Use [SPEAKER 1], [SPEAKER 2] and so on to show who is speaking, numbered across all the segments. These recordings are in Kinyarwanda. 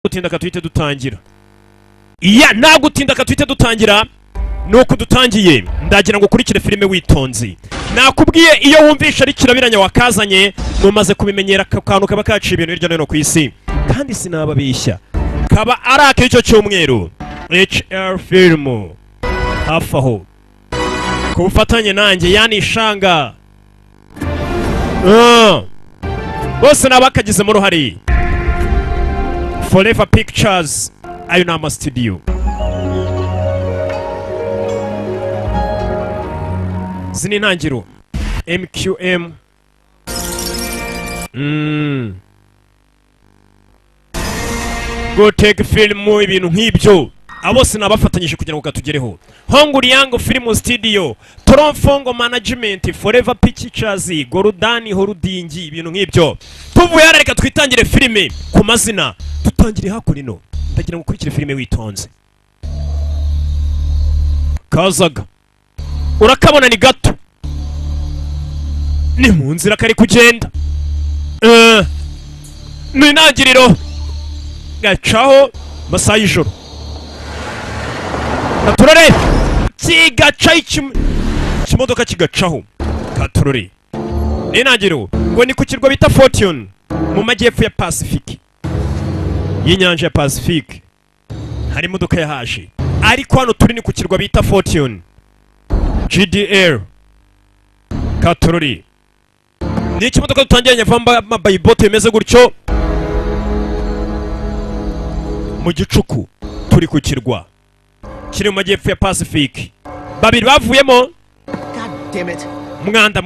[SPEAKER 1] gutinda katwite dutangira. Iya nagutinda katwite dutangira. Nuko dutangiye ndagira ngo kurikire filime witonzi. Nakubwiye iyo wumvisha ari kirabiranya wakazanye mumaze kubimenyera kantu kaba kaciye ibintu hirya no hino ku isi. Kandi sinababishya. Kaba arake icyo cyumweru. HR film. Hafaho. Kubufatanye nanjye yani shanga. Bose nabakagize mu ruhari. Forever Pictures ayo nama studio. Zini ntangiro MQM. Go take film ibintu nk'ibyo. Abose nabafatanyije kugira ngo katugereho. Honguri yango film studio, Tronfongo management, Forever Pictures, Gorudani Horudingi ibintu nk'ibyo. Tuvuye reka twitangire filime ku mazina. Tutangire hakurino. Ndagira ngo kurikire filime witonze. Kazaga. Urakabona ni gato. Ni mu nzira kari kugenda. Ni ntangiriro. Gacaho masaha y'ijoro. Katurore kigaca ikimodoka kigacaho. Katurore ni ntangiriro ngo ni ku kirwa bita Fortune mu majyepfo ya Pacific y'inyanja ya Pacific. Hari imodoka yahaje ariko hano turi ni ku kirwa bita Fortune GDR. Katurore ni ikimodoka dutangiranye vamba mabayibote bimeze gutyo mu gicuku. Turi ku kirwa kiri mu majyepfo ya Pacific. Babiri bavuyemo. Mwanda.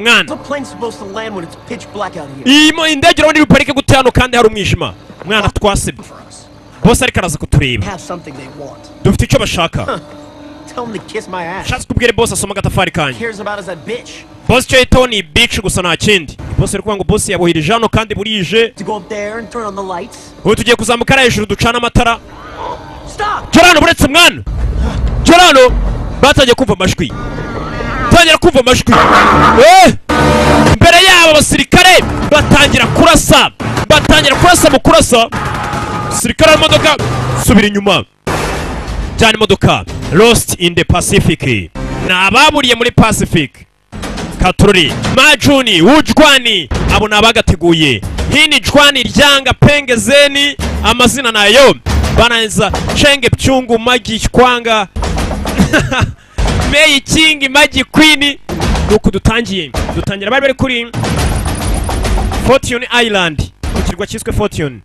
[SPEAKER 1] Indege urabona iri parike gute hano kandi hari umwijima. Mwana twasebye. Bose ariko araza kutureba. Dufite icyo bashaka. Shatse kubwire boss asoma agatafari kanje. Boss cyo yitaho ni bitch gusa nta kindi. Boss ari ngo boss yabohirije hano kandi burije. Ubu tugiye kuzamuka hejuru ducana amatara. Jorano buretse mwana. Jorano batangiye kumva amajwi. Tangira kumva amajwi. Mbere yabo abasirikare batangira kurasa. Mu kurasa. Sirikare imodoka subira inyuma. Cyane imodoka Lost in the Pacific. Nababuriye muri Pacific. Katurori Majuni Ujwani abo nabagateguye. Hini Jwani ryanga penge zeni amazina nayo bananza Chenge Pchungu Magi Kwanga Mei King Magi Queen. Nuko dutangira bari kuri Fortune Island ku kirwa cyiswe Fortune.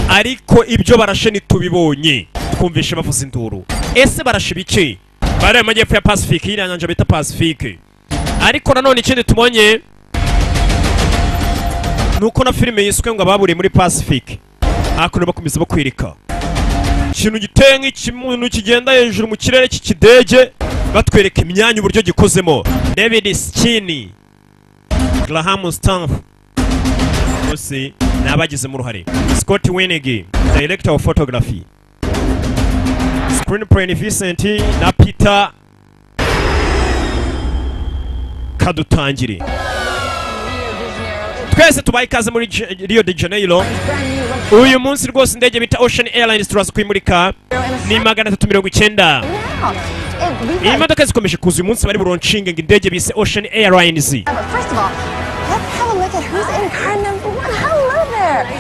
[SPEAKER 1] Ariko ibyo barashe nitubibonye twumvishe bavuza induru. Ese barashe bice bari mu majyepfo ya Pacific y'iranyanja bita Pacific. Ariko nanone ikindi tumonye nuko na filime yiswe ngo ababuriye muri Pacific akuno bakomeza bakwirika ikintu giteye nk'ikimuntu kigenda hejuru mu kirere cy'ikidege batwereka imyanya uburyo gikozemo. David Skinny, Graham Stanf bose nabagize mu ruhare. Scott Winnig, director of photography. Screenplay Vincent na Peter. Kadutangire twese tubaye ikaze muri Rio de Janeiro. Uyu munsi rwose indege bita Ocean Airlines turaza kwimurika ni 390. Iyi modoka zikomeje kuza uyu munsi bari buroncinge indege bise Ocean Airlines.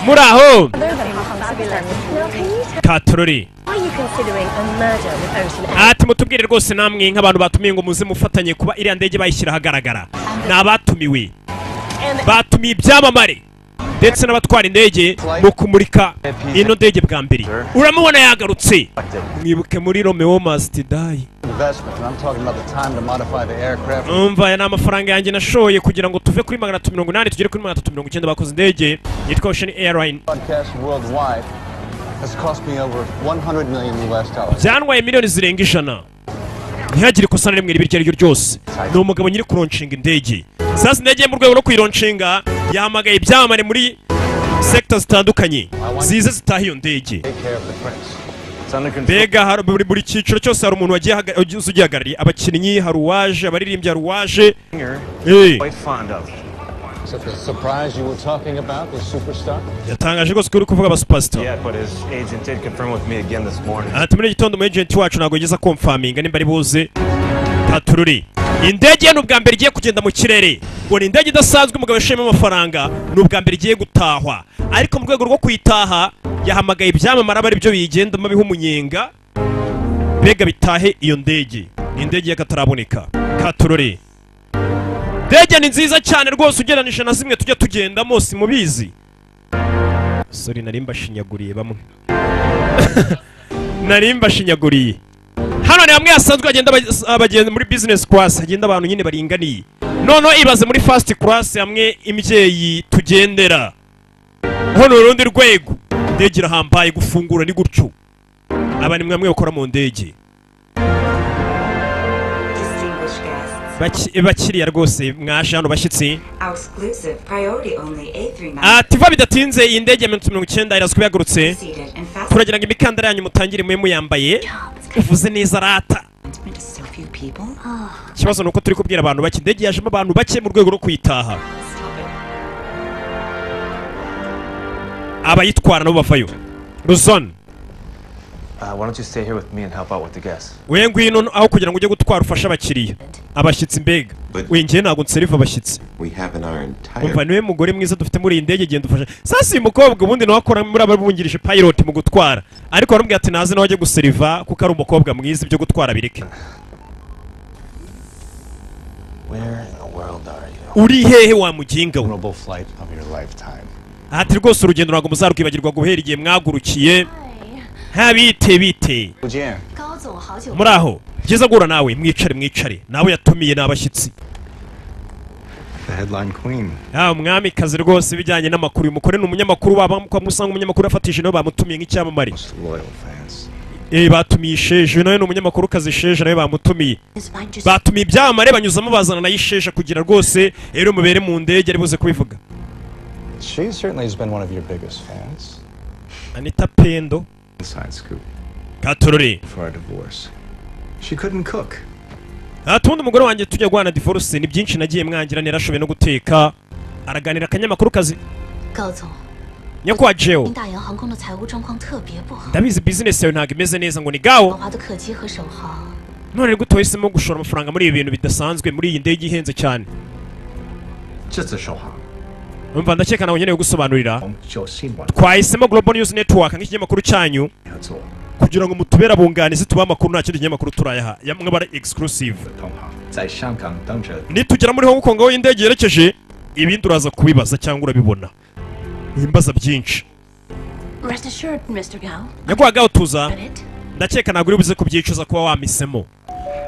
[SPEAKER 1] Muraho Katurori ati mutubwire rwose namwe nk'abantu batumiye ngo muze mufatanye kuba iriya ndege bayishyira hagaragara. Nabatumiwe batumiye ibyamamare ndetse n'abatwara indege mu kumurika ino ndege bwa mbere. Uramubona yagarutse. Mwibuke muri Romeo Must Die. Umva yana amafaranga yanjye nashoye kugira ngo tuve kuri 380 tugere kuri 390 bakoze indege yitwa Ocean Airlines.
[SPEAKER 2] Has cost me over $100 million.
[SPEAKER 1] Byanwaye miliyoni zirenga 100. Ntihagire ikosa na rimwe ribiryo ryo ryose. Ni umugabo nyiri kuronshinga indege. Sasa indege mu rwego rwo kwironshinga yahamagaye ibyamamare muri sectors zitandukanye zize zitaha iyo ndege. Bega buri cyiciro cyose hari umuntu wagiye ugihagarariye. Abakinnyi hari uwaje, abaririmbyi hari uwaje.
[SPEAKER 2] Is it the surprise you were talking about, the superstar?
[SPEAKER 1] yatangaje rwose ko uri kuvuga aba superstar.
[SPEAKER 3] Yeah, but his agent did confirm with me again this morning.
[SPEAKER 1] Ati muri gitondo mu agent wacu ntabwo yigeze confirminga nimba ari buze Katururi. Indege n'ubwa mbere igiye kugenda mu kirere. Ngo ni indege idasanzwe umugabo yashema amafaranga n'ubwa mbere igiye gutahwa. Ariko mu rwego rwo kwitaha yahamagaye ibyamamara bari byo bigenda mabiho umunyenga. Bega bitahe iyo ndege. Ni indege y'akataraboneka. Katururi. Ndege ni nziza cyane rwose ugereranije na zimwe tujya tugendamo simubizi. Sorry narimba shinyaguriye bamwe. Narimba shinyaguriye. Hano ni hamwe hasanzwe agenda abagenzi muri business class agenda abantu nyine baringaniye. Nono ibaze muri first class hamwe imyeyi tugendera. Hano urundi rwego. Ndege irahambaye gufungura ni gutyo. Aba ni mwamwe bakora mu ndege. Bakiriya rwose mwaje hano bashyitsi. Tiva bidatinze iyi ndege ya 90 irazwi yagurutse. Turagira ngo imikandara yanyu mutangire mwe muyambaye. Uvuze neza rata. Kibazo nuko turi kubwira abantu bake indege yajemo abantu bake mu rwego rwo kwitaha. Abayitwara nabo bavayo. Ruzon.
[SPEAKER 3] Why don't you stay here with me and help out with the guests?
[SPEAKER 1] We ngwino aho kugira ngo ujye gutwara ufasha abakiriya. Abashyitsi mbega. We ngiye ntago nseriva abashyitsi. Umva niwe mugore mwiza dufite muri iyi ndege genda ufasha. Sasa uyu mukobwa ubundi nawe akora muri ababungirije pilot mu gutwara. Ariko arambwira ati naze nawe ajye guseriva kuko ari umukobwa mwiza ibyo gutwara bireke. Uri hehe wa muginga we? Ati rwose urugendo ntabwo muzarwibagirwa guhera igihe mwagurukiye. Bite muraho byiza gura nawe mwicare nawe yatumiye n'abashyitsi. Umwami kazi rwose bijyanye n'amakuru uyu mukore ni umunyamakuru kwa musanga umunyamakuru afatishije nawe bamutumiye nk'icyamamare. Batumiye Sheje nawe ni umunyamakuru kazi Sheje nawe bamutumiye. Batumiye ibyamamare banyuzamo bazana nayo Sheje kugira rwose rero mubere mu ndege ari buze kubivuga. Anita Pendo
[SPEAKER 4] Inside scoop.
[SPEAKER 1] Katururi.
[SPEAKER 4] For a divorce. She couldn't cook.
[SPEAKER 1] Atundi umugore wanjye tujya guhana divorce ni byinshi nagiye mwangira nerashobe no guteka. Araganira akanyamakuru kazi. Nyakwa Jeo. Ndabizi business yawe ntago imeze neza ngo ni gawo. None gute wahisemo gushora amafaranga muri ibi bintu bidasanzwe muri iyi ndege ihenze cyane. Umva ndakeka nawe nyene gusobanurira. Twahisemo Global News Network nk'ikinyamakuru cyanyu kugira ngo mutubera bunganizi tuba amakuru nta kindi kinyamakuru turayaha yamwe bara exclusive. Nitugera muri Hong Kong aho indege yerekeje ibindi uraza kubibaza cyangwa urabibona. Imbaza byinshi.
[SPEAKER 5] Rest assured, Mr. Gao.
[SPEAKER 1] Nyakwa Gao tuza. Ndakeka naguri buze kubyicuza kuba wamisemo.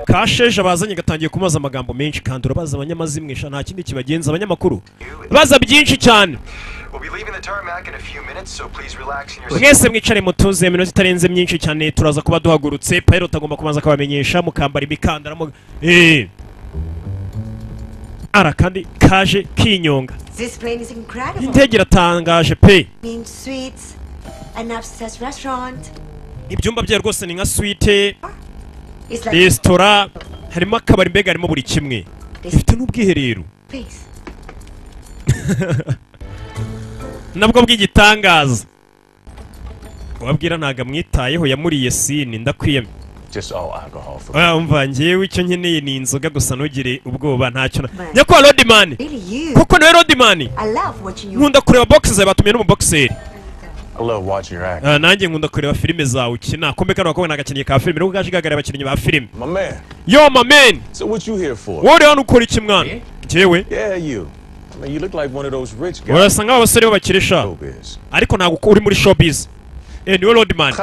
[SPEAKER 1] Kasheje bazanye gatangiye kumaza amagambo menshi kandi urabaza abanyamazimwe sha nta kindi kibagenza abanyamakuru. Baza byinshi cyane. Mwese mwicare mutuze minota itarenze myinshi cyane turaza kuba duhagurutse pilot agomba kubanza kabamenyesha mukambara imikandara mo ara kandi kaje kinyonga.
[SPEAKER 6] This plane is incredible.
[SPEAKER 1] Indege iratangaje pe.
[SPEAKER 6] In suites, an upstairs restaurant.
[SPEAKER 1] Ibyumba bye rwose ni nka suite. Restaurant harimo akabari mbega harimo buri kimwe. Ifite n'ubwiherero. Nabwo bw'igitangaza. Wabwira ntaga mwitayeho yamuriye scene ndakwiyeme.
[SPEAKER 4] Just all alcohol for.
[SPEAKER 1] Umva ngewe icyo nkeneye ni inzoga gusa ntugire ubwoba ntacyo. Nyakwa Rodman. Kuko nawe Rodman. Nkunda kureba boxes zawe batumiye no mu boxer.
[SPEAKER 4] I love watching your act.
[SPEAKER 1] Nanjye nkunda kureba filime zawe ukina. Kombe kano bakobona agakeneye ka filime nuko gashigagara abakinnyi ba filime.
[SPEAKER 4] My man.
[SPEAKER 1] Yo my man.
[SPEAKER 4] So what you here for?
[SPEAKER 1] Wowe hano ukora iki mwana? Jewe.
[SPEAKER 4] Yeah you. I mean you look like one of those rich guys.
[SPEAKER 1] Urasanga abasore babakirisha. Ariko ntago uri muri showbiz. Niwe Rodman.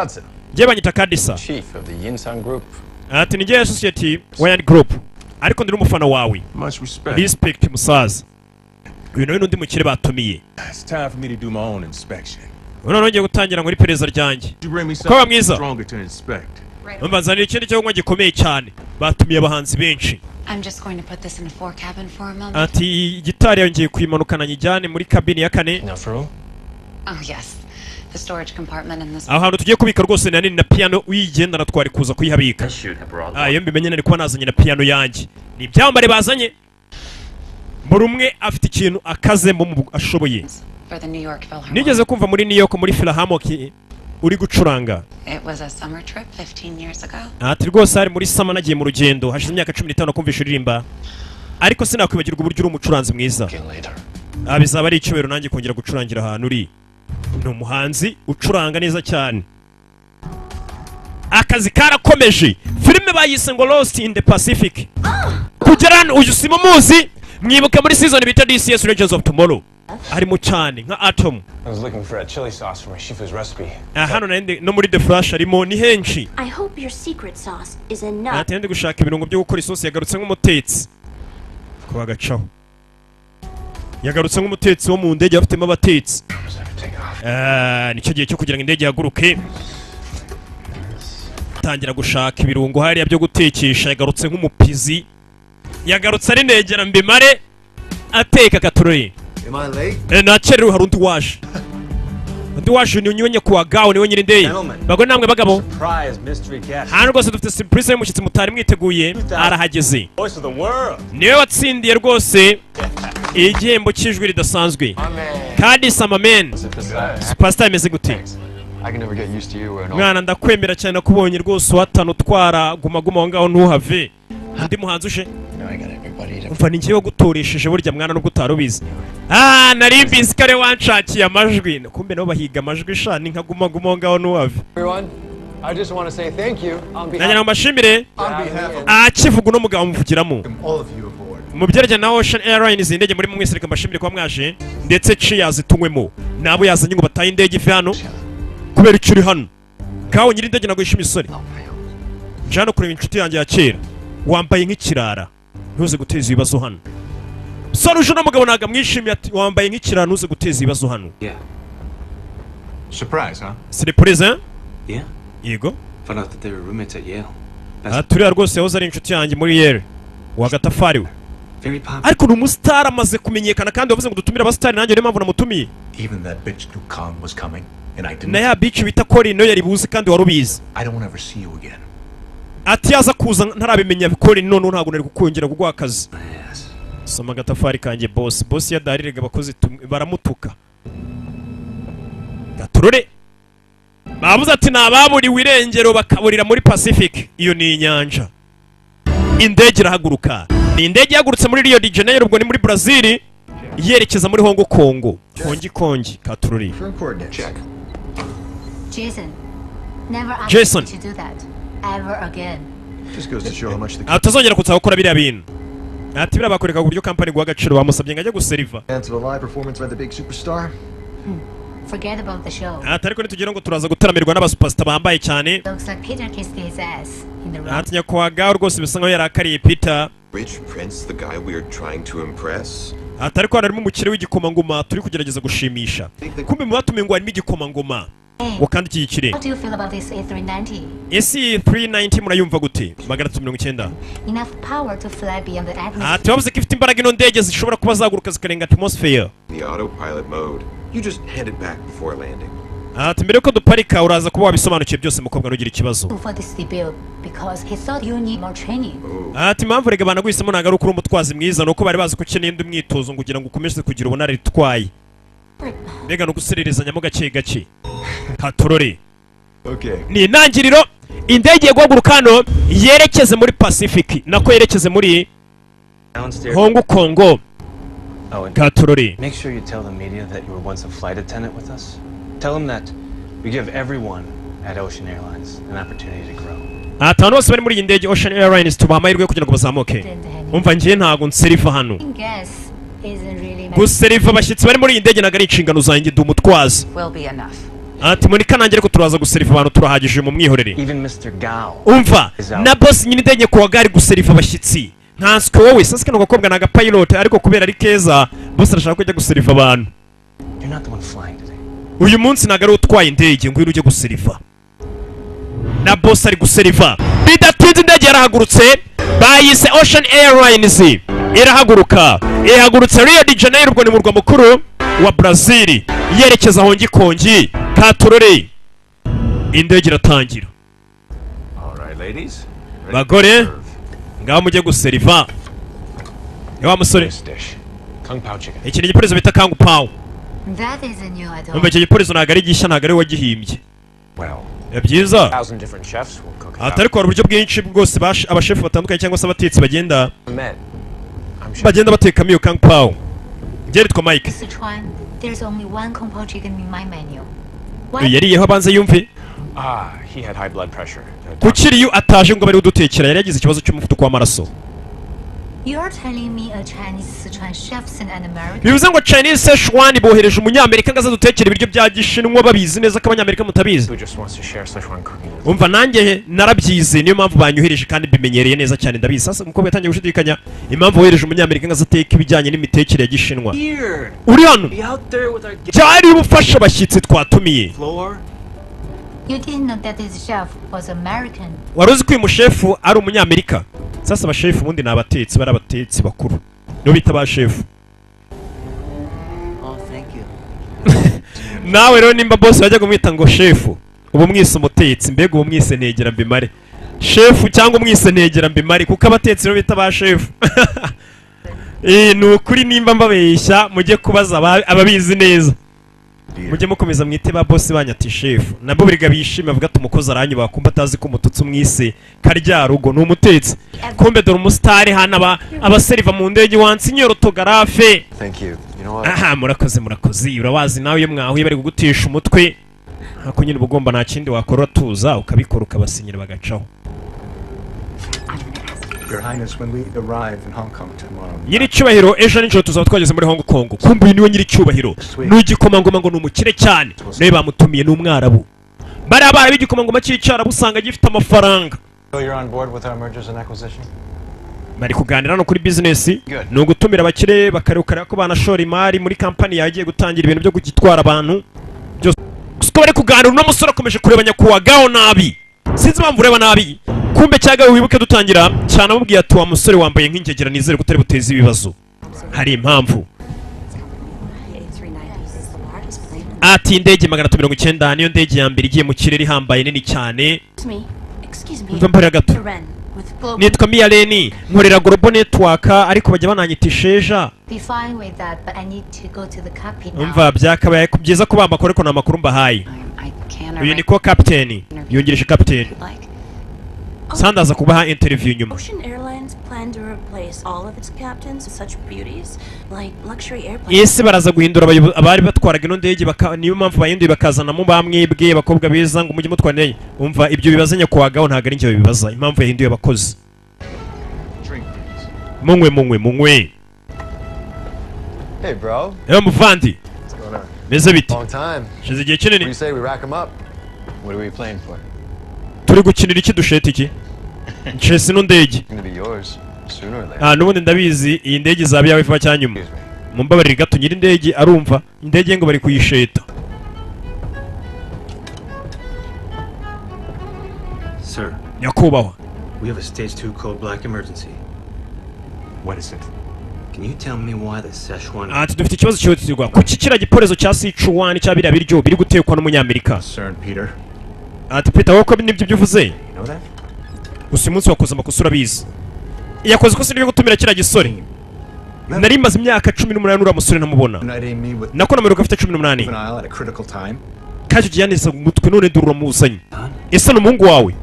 [SPEAKER 1] Je banyita Kadisa.
[SPEAKER 4] Chief of the Yinsan Group.
[SPEAKER 1] Ati ni je society Wayan Group. Ariko ndi umufana wawe.
[SPEAKER 4] Much respect.
[SPEAKER 1] Respect musaza. Uyu nawe nundi mukire batumiye.
[SPEAKER 4] It's time for me to do my own inspection.
[SPEAKER 1] Uno nongeye gutangira muri pereza ryanjye. Kwa mwiza. Mbazanira ikindi cyo ngwa gikomeye cyane. Batumiye abahanzi benshi.
[SPEAKER 5] I'm just going to put this in a 4 cabin for a moment.
[SPEAKER 1] Ati gitari yongeye kuyimanukana nyijyane muri kabine ya kane.
[SPEAKER 5] Oh yes. The storage compartment in this.
[SPEAKER 1] Aho hantu tugiye kubika rwose nani na piano uyigenda na twari kuza kuyihabika. Iyo mbimenye nari kuba nazanye na piano yanjye. Ni byambare bazanye. buri umwe afite ikintu akazemo ashoboye. Nigeze kumva muri New York muri Philharmonic uri gucuranga. Ati rwose hari muri summer nagiye mu rugendo hashize imyaka 15 kumvisha uririmba, ariko sinakwibagirwa uburyo uri umucuranzi mwiza. Bizaba ari icyubero nanjye kongera gucurangira ahantu uri. Ni umuhanzi ucuranga neza cyane. Akazi karakomeje. Filime bayise ngo Lost in the Pacific. Kugerana uyu sima muzi mwibuke muri season bita DCS Legends of Tomorrow. Harimo cyane nka Atom.
[SPEAKER 2] I was looking for a chili sauce for my Shifu's recipe.
[SPEAKER 1] Hano no muri The Flash harimo ni henshi.
[SPEAKER 6] I hope your secret sauce is enough.
[SPEAKER 1] Atende gushaka ibirungo byo gukora isosi yagarutse nk'umutetsi. Ko bagacaho. Yagarutse nk'umutetsi wo mu ndege afitemo abatetsi. Nicyo gihe cyo kugira ngo indege yaguruke. Tangira gushaka ibirungo hariya byo gutekesha, yagarutse nk'umupizi. Yagarutse ari negera mbimare ateka katurori.
[SPEAKER 3] Am I late?
[SPEAKER 1] Nacheru hari undi waje. Undi waje ni unywenye kuwa gawo ni wenyiri ndeye. Bago namwe bagabo.
[SPEAKER 4] Surprise mystery guest.
[SPEAKER 1] Hano rwose dufite surprise y'umushyitsi mutari mwiteguye arahageze.
[SPEAKER 4] Voice of the world.
[SPEAKER 1] Niwe watsindiye rwose igihembo cy'ijwi ridasanzwe. Kandi Samamen. Superstar imeze gute?
[SPEAKER 3] I can never get used to you and all.
[SPEAKER 1] Mwana ndakwemera cyane nakubonye rwose watano twara guma aho ngaho ntuhave. Undi muhanzi uje. Umva ninjye wo gutoresheje burya mwana no gutarubiza. Nari mbizi kare wanshakiye amajwi. Kumbe no bahiga amajwi sha ni nkaguma aho ngaho ntuhave.
[SPEAKER 3] Everyone, I just want to say thank you on behalf
[SPEAKER 1] Nanyana mashimire. Kivuga no mugabo muvugiramo.
[SPEAKER 3] all of you aboard.
[SPEAKER 1] Mu byereje na Ocean Airlines indege muri mwese reka mbashimire kwa mwaje ndetse cheers tunywemo. Nabo yazanye ngo bataye indege ife hano. Kubera icuri hano. Kawo nyiri indege nago ishimisore. Jano kureba inshuti yanjye ya kera. Wambaye nk'ikirara. Ntuze guteza ibibazo hano. Soruje no mugabo naga mwishimiye ati wambaye nk'ikirara ntuze guteza ibibazo hano.
[SPEAKER 3] Yeah. Surprise, huh?
[SPEAKER 1] Surprise, hein?
[SPEAKER 3] Yeah.
[SPEAKER 1] Yego.
[SPEAKER 3] Found out that they were roommates at Yale.
[SPEAKER 1] Turiya rwose yahoze ari inshuti yanjye muri Yale. Wagatafari we.
[SPEAKER 3] Very popular.
[SPEAKER 1] Ariko ni umustar amaze kumenyekana kandi wavuze ngo dutumire abastar nanjye niyo mpamvu namutumiye.
[SPEAKER 7] Even that bitch Nukong was coming, and I didn't.
[SPEAKER 1] Na ya bitch bita Cory no yari buzi kandi warubizi.
[SPEAKER 7] I don't want to ever see you again.
[SPEAKER 1] Ati yaza kuza ntarabimenya Cory none ntago nari kukongera kugwa akazi. Soma gatafari kanjye boss yadariraga abakozi baramutuka. Gaturore. Bavuze ati nababuriwe irengero bakaburira muri Pacific. Iyo ni inyanja. Indege irahaguruka. Ni indege yagurutse muri Rio de Janeiro ubwo ni muri Brazil yerekeza muri Hong Kong. Kongi Katurore.
[SPEAKER 7] Check.
[SPEAKER 6] Jason, never ask
[SPEAKER 1] Jason.
[SPEAKER 6] me to do that ever again.
[SPEAKER 3] Just goes to show how much the
[SPEAKER 1] Atazongera kutsa gukora biriya bintu. Ati bira bakoreka uburyo company guha agaciro bamusabye ngo ajye guseriva.
[SPEAKER 3] chance of a live performance by the big superstar.
[SPEAKER 6] Forget about the show.
[SPEAKER 1] Ati ariko nitugira ngo turaza gutaramirwa n'abasuperstar bambaye cyane.
[SPEAKER 6] Looks like Peter kissed his ass in the room.
[SPEAKER 1] Ati nyakwaga rwose bisa nkaho yarakariye Peter.
[SPEAKER 8] Rich Prince, the guy we are trying to impress?
[SPEAKER 1] Ati ariko harimo umukire w'igikomangoma turi kugerageza gushimisha. Kumbe mu batumiye ngo harimo igikomangoma. Wakandi iki gikire.
[SPEAKER 6] What do you feel about this A390?
[SPEAKER 1] AC390 murayumva gute? 390.
[SPEAKER 6] Enough power to fly beyond the atmosphere.
[SPEAKER 1] Ati wavuze ko ifite imbaraga ino ndege zishobora kuba zaguruka zikarenga atmosphere.
[SPEAKER 8] The autopilot mode. You just hand it back before landing.
[SPEAKER 1] Ati mbere ko duparika uraza kuba wabisobanukiye byose mukobwa rugira ikibazo.
[SPEAKER 6] For this debut because he thought you need more training.
[SPEAKER 1] Ati impamvu rega bana guhisemo ntago ari ukuri umutwazi mwiza nuko bari bazi ko ukeneye indi mwitozo kugira ngo ukomeze kugira ubunare ritwaye. Mbega no gusererezanya mu gake Katurore.
[SPEAKER 3] Okay.
[SPEAKER 1] Ni intangiriro indege yaguhaguruka hano yerekeze muri Pacific nako yerekeze muri Hong Kong. Katurore.
[SPEAKER 3] Make sure you tell the media that you were once a flight attendant with us. Tell them that we give everyone at Ocean Airlines an opportunity to grow.
[SPEAKER 1] Atano bose bari muri iyi ndege Ocean Airlines tubaha amahirwe kugira ngo bazamuke. Umva ngiye ntago nserifa hano. Guseriva abashyitsi bari muri iyi ndege nagari inshingano zanjye ndi umutwazi. Ati muri kanangere ko turaza guseriva abantu turahagije mu mwihorere.
[SPEAKER 3] Even Mr. Gao.
[SPEAKER 1] Umva na boss nyine ndege kuwa gari guseriva abashyitsi. Nkanswe wowe sasa kino gakobwa naga pilot ariko kubera ari keza boss arashaka kujya guseriva abantu.
[SPEAKER 3] You're not the one flying today.
[SPEAKER 1] Uyu munsi nagari utwaye indege ngo uje guseriva. Na boss ari guseriva. Bidatinze indege yarahagurutse bayise Ocean Airlines. Irahaguruka. Ihagurutse Rio de Janeiro ubwo ni murwa mukuru wa Brazil yerekeza Hong Kong. Katurore. Indege iratangira.
[SPEAKER 7] All right, ladies.
[SPEAKER 1] Bagore ngaho mujye guseriva. Yawa musore.
[SPEAKER 2] Kung Pao chicken.
[SPEAKER 1] iki ni igipurizo bita Kung Pao.
[SPEAKER 6] That isn't new at all.
[SPEAKER 1] Umva icyo gipurizo ntabwo ari gishya, ntabwo ari we wagihimbye.
[SPEAKER 2] Well,
[SPEAKER 1] Byiza
[SPEAKER 2] 1,000 different chefs will cook it.
[SPEAKER 1] atari ko hari uburyo bwinshi bwose abashefu batandukanye cyangwa se abatetsi bagenda
[SPEAKER 2] I'm sure.
[SPEAKER 1] bagenda batekamo iyo Kung Pao. Njye nitwa Mike.
[SPEAKER 6] Sichuan, there's only one Kung Pao chicken in my menu. Why?
[SPEAKER 1] Yariyeho abanza yumve
[SPEAKER 2] He had high blood pressure.
[SPEAKER 1] kuki iyo ataje ngo bari udutekera yari yagize ikibazo cy'umuvuduko w'amaraso.
[SPEAKER 6] You're telling me a Chinese Sichuan chef sent an American?
[SPEAKER 1] Bivuze ngo Chinese Szechuan bohereje umunyamerika ngo aze dutekere ibiryo bya gishinwa babizi neza ko abanyamerika mutabizi.
[SPEAKER 2] Who just wants to share Sichuan cooking with
[SPEAKER 1] Umva nanjye narabyize niyo mpamvu banyohereje kandi bimenyereye neza cyane ndabizi. Sasa umukobwa yatangiye gushidikanya impamvu wohereje umunyamerika ngo aze ateke ibijyanye n'imitekere ya gishinwa.
[SPEAKER 4] Here.
[SPEAKER 1] Uri hano
[SPEAKER 4] Be out there with our
[SPEAKER 1] byari ubufasha abashyitsi twatumiye.
[SPEAKER 4] floor.
[SPEAKER 6] You didn't know that this chef was American.
[SPEAKER 1] Wari uzi ko uyu mushefu ari umunyamerika. Sasa abashefu ubundi ni abatetsi, bari abatetsi bakuru nibo bita abashefu.
[SPEAKER 4] Oh, thank you.
[SPEAKER 1] Nawe rero nimba boss wajya kumwita ngo shefu ubu mwise umutetsi, mbega ubu mwise ntegera mbimare shefu cyangwa umwise ntegera mbimare kuko abatetsi rero bita abashefu. Ni ukuri nimba mbabeshya mujye kubaza ababizi neza, mujye mukomeza mwite ba boss banyu ati shefu. Nabo biriga bishime bavuga ati umukozi aranyuba kumba atazi ko umututsi umwise karya rugo ni umutetsi. Kombe dore umusitari hano abaseriva mu ndege wansinyera autographe.
[SPEAKER 8] Thank you. You know what?
[SPEAKER 1] Aha murakoze urabazi nawe iyo mwahuye bari kugutisha umutwe hako nyine ubugomba nta kindi wakora tuza ukabikora ukabasinyira bagacaho.
[SPEAKER 7] Your Highness, when we arrive in Hong Kong tomorrow.
[SPEAKER 1] Nyiri cyubahiro ejo nijoro tuzaba twageze muri Hong Kong. Kumbe uyu niwe nyiri cyubahiro n'igikomangoma ngo ni umukire cyane nawe bamutumiye n'umwarabu. Bari abana b'igikomangoma cy'icyarabu usanga gifite amafaranga.
[SPEAKER 3] So you're on board with our mergers and acquisition?
[SPEAKER 1] Bari kuganira no kuri business ni ugutumira abakire bakarukara ko banashora imari muri kampani yagiye gutangira ibintu byo gutwara abantu byose. Uko bari kuganira no musore akomeje kureba nyakuwagaho nabi. Sinzi impamvu ureba nabi. Kumbe cyagawe wibuke dutangira cyane amubwiye ati wa musore wambaye nk'ingegera nizere gutari buteza ibibazo. Hari impamvu. Ati indege 190 niyo ndege ya mbere igiye mu kirere ihambaye nini cyane. Umva mbere gato. Nitwa Mia Leni nkorera Global Network ariko bajya bananyita Sheja. Umva byakabaye kubyiza ko bamakore ko namakuru mbahaye. Uyu niko captain yongereje captain. Sandaza kubaha interview nyuma. Ese baraza guhindura abari batwaraga ino ndege niyo mpamvu bahinduye bakazana mu bamwibwe bakobwa beza ngo mujye mutwaneye. Umva ibyo bibazanye kuwagaho ntago ari njye bibaza impamvu yahinduye abakozi. Munywe.
[SPEAKER 8] Hey, bro.
[SPEAKER 1] Muvandi.
[SPEAKER 8] What's going on?
[SPEAKER 1] Meze biti.
[SPEAKER 8] Long time.
[SPEAKER 1] Shize igihe kinini.
[SPEAKER 8] What do you say we rack 'em up?
[SPEAKER 3] What are we playing for?
[SPEAKER 1] Turi gukinira iki dusheta iki? Chelsea no ndege.
[SPEAKER 8] It's gonna be yours sooner or later.
[SPEAKER 1] Nubundi ndabizi iyi ndege izaba yawe vuba cyanyuma.
[SPEAKER 8] Excuse me.
[SPEAKER 1] Mumbabarire gato nyiri indege arumva indege ngo bari kuyisheta.
[SPEAKER 3] Sir,
[SPEAKER 1] Nyakubahwa.
[SPEAKER 3] we have a stage 2 code black emergency.
[SPEAKER 2] What is it?
[SPEAKER 3] Can you tell me why the Szechuan...
[SPEAKER 1] Ati dufite ikibazo cyihutirwa. Kuki kira giporezo cya Sichuan cya biriya biryo biri gutekwa n'umunyamerika?
[SPEAKER 7] Sir Peter.
[SPEAKER 1] Ati Peter wowe ko nibyo byuvuze?
[SPEAKER 7] You know that?
[SPEAKER 1] Gusa umunsi wakoze amakosa urabizi. Yakoze ko sinibyo gutumira kira gisore. Nari maze imyaka 18 ura musore ntamubona.
[SPEAKER 7] Uniting me with
[SPEAKER 1] Nako namero gafite 18.
[SPEAKER 7] juvenile at a critical time.
[SPEAKER 1] Kaje giyanisa umutwe none durura muzanye. Ese n'umuhungu wawe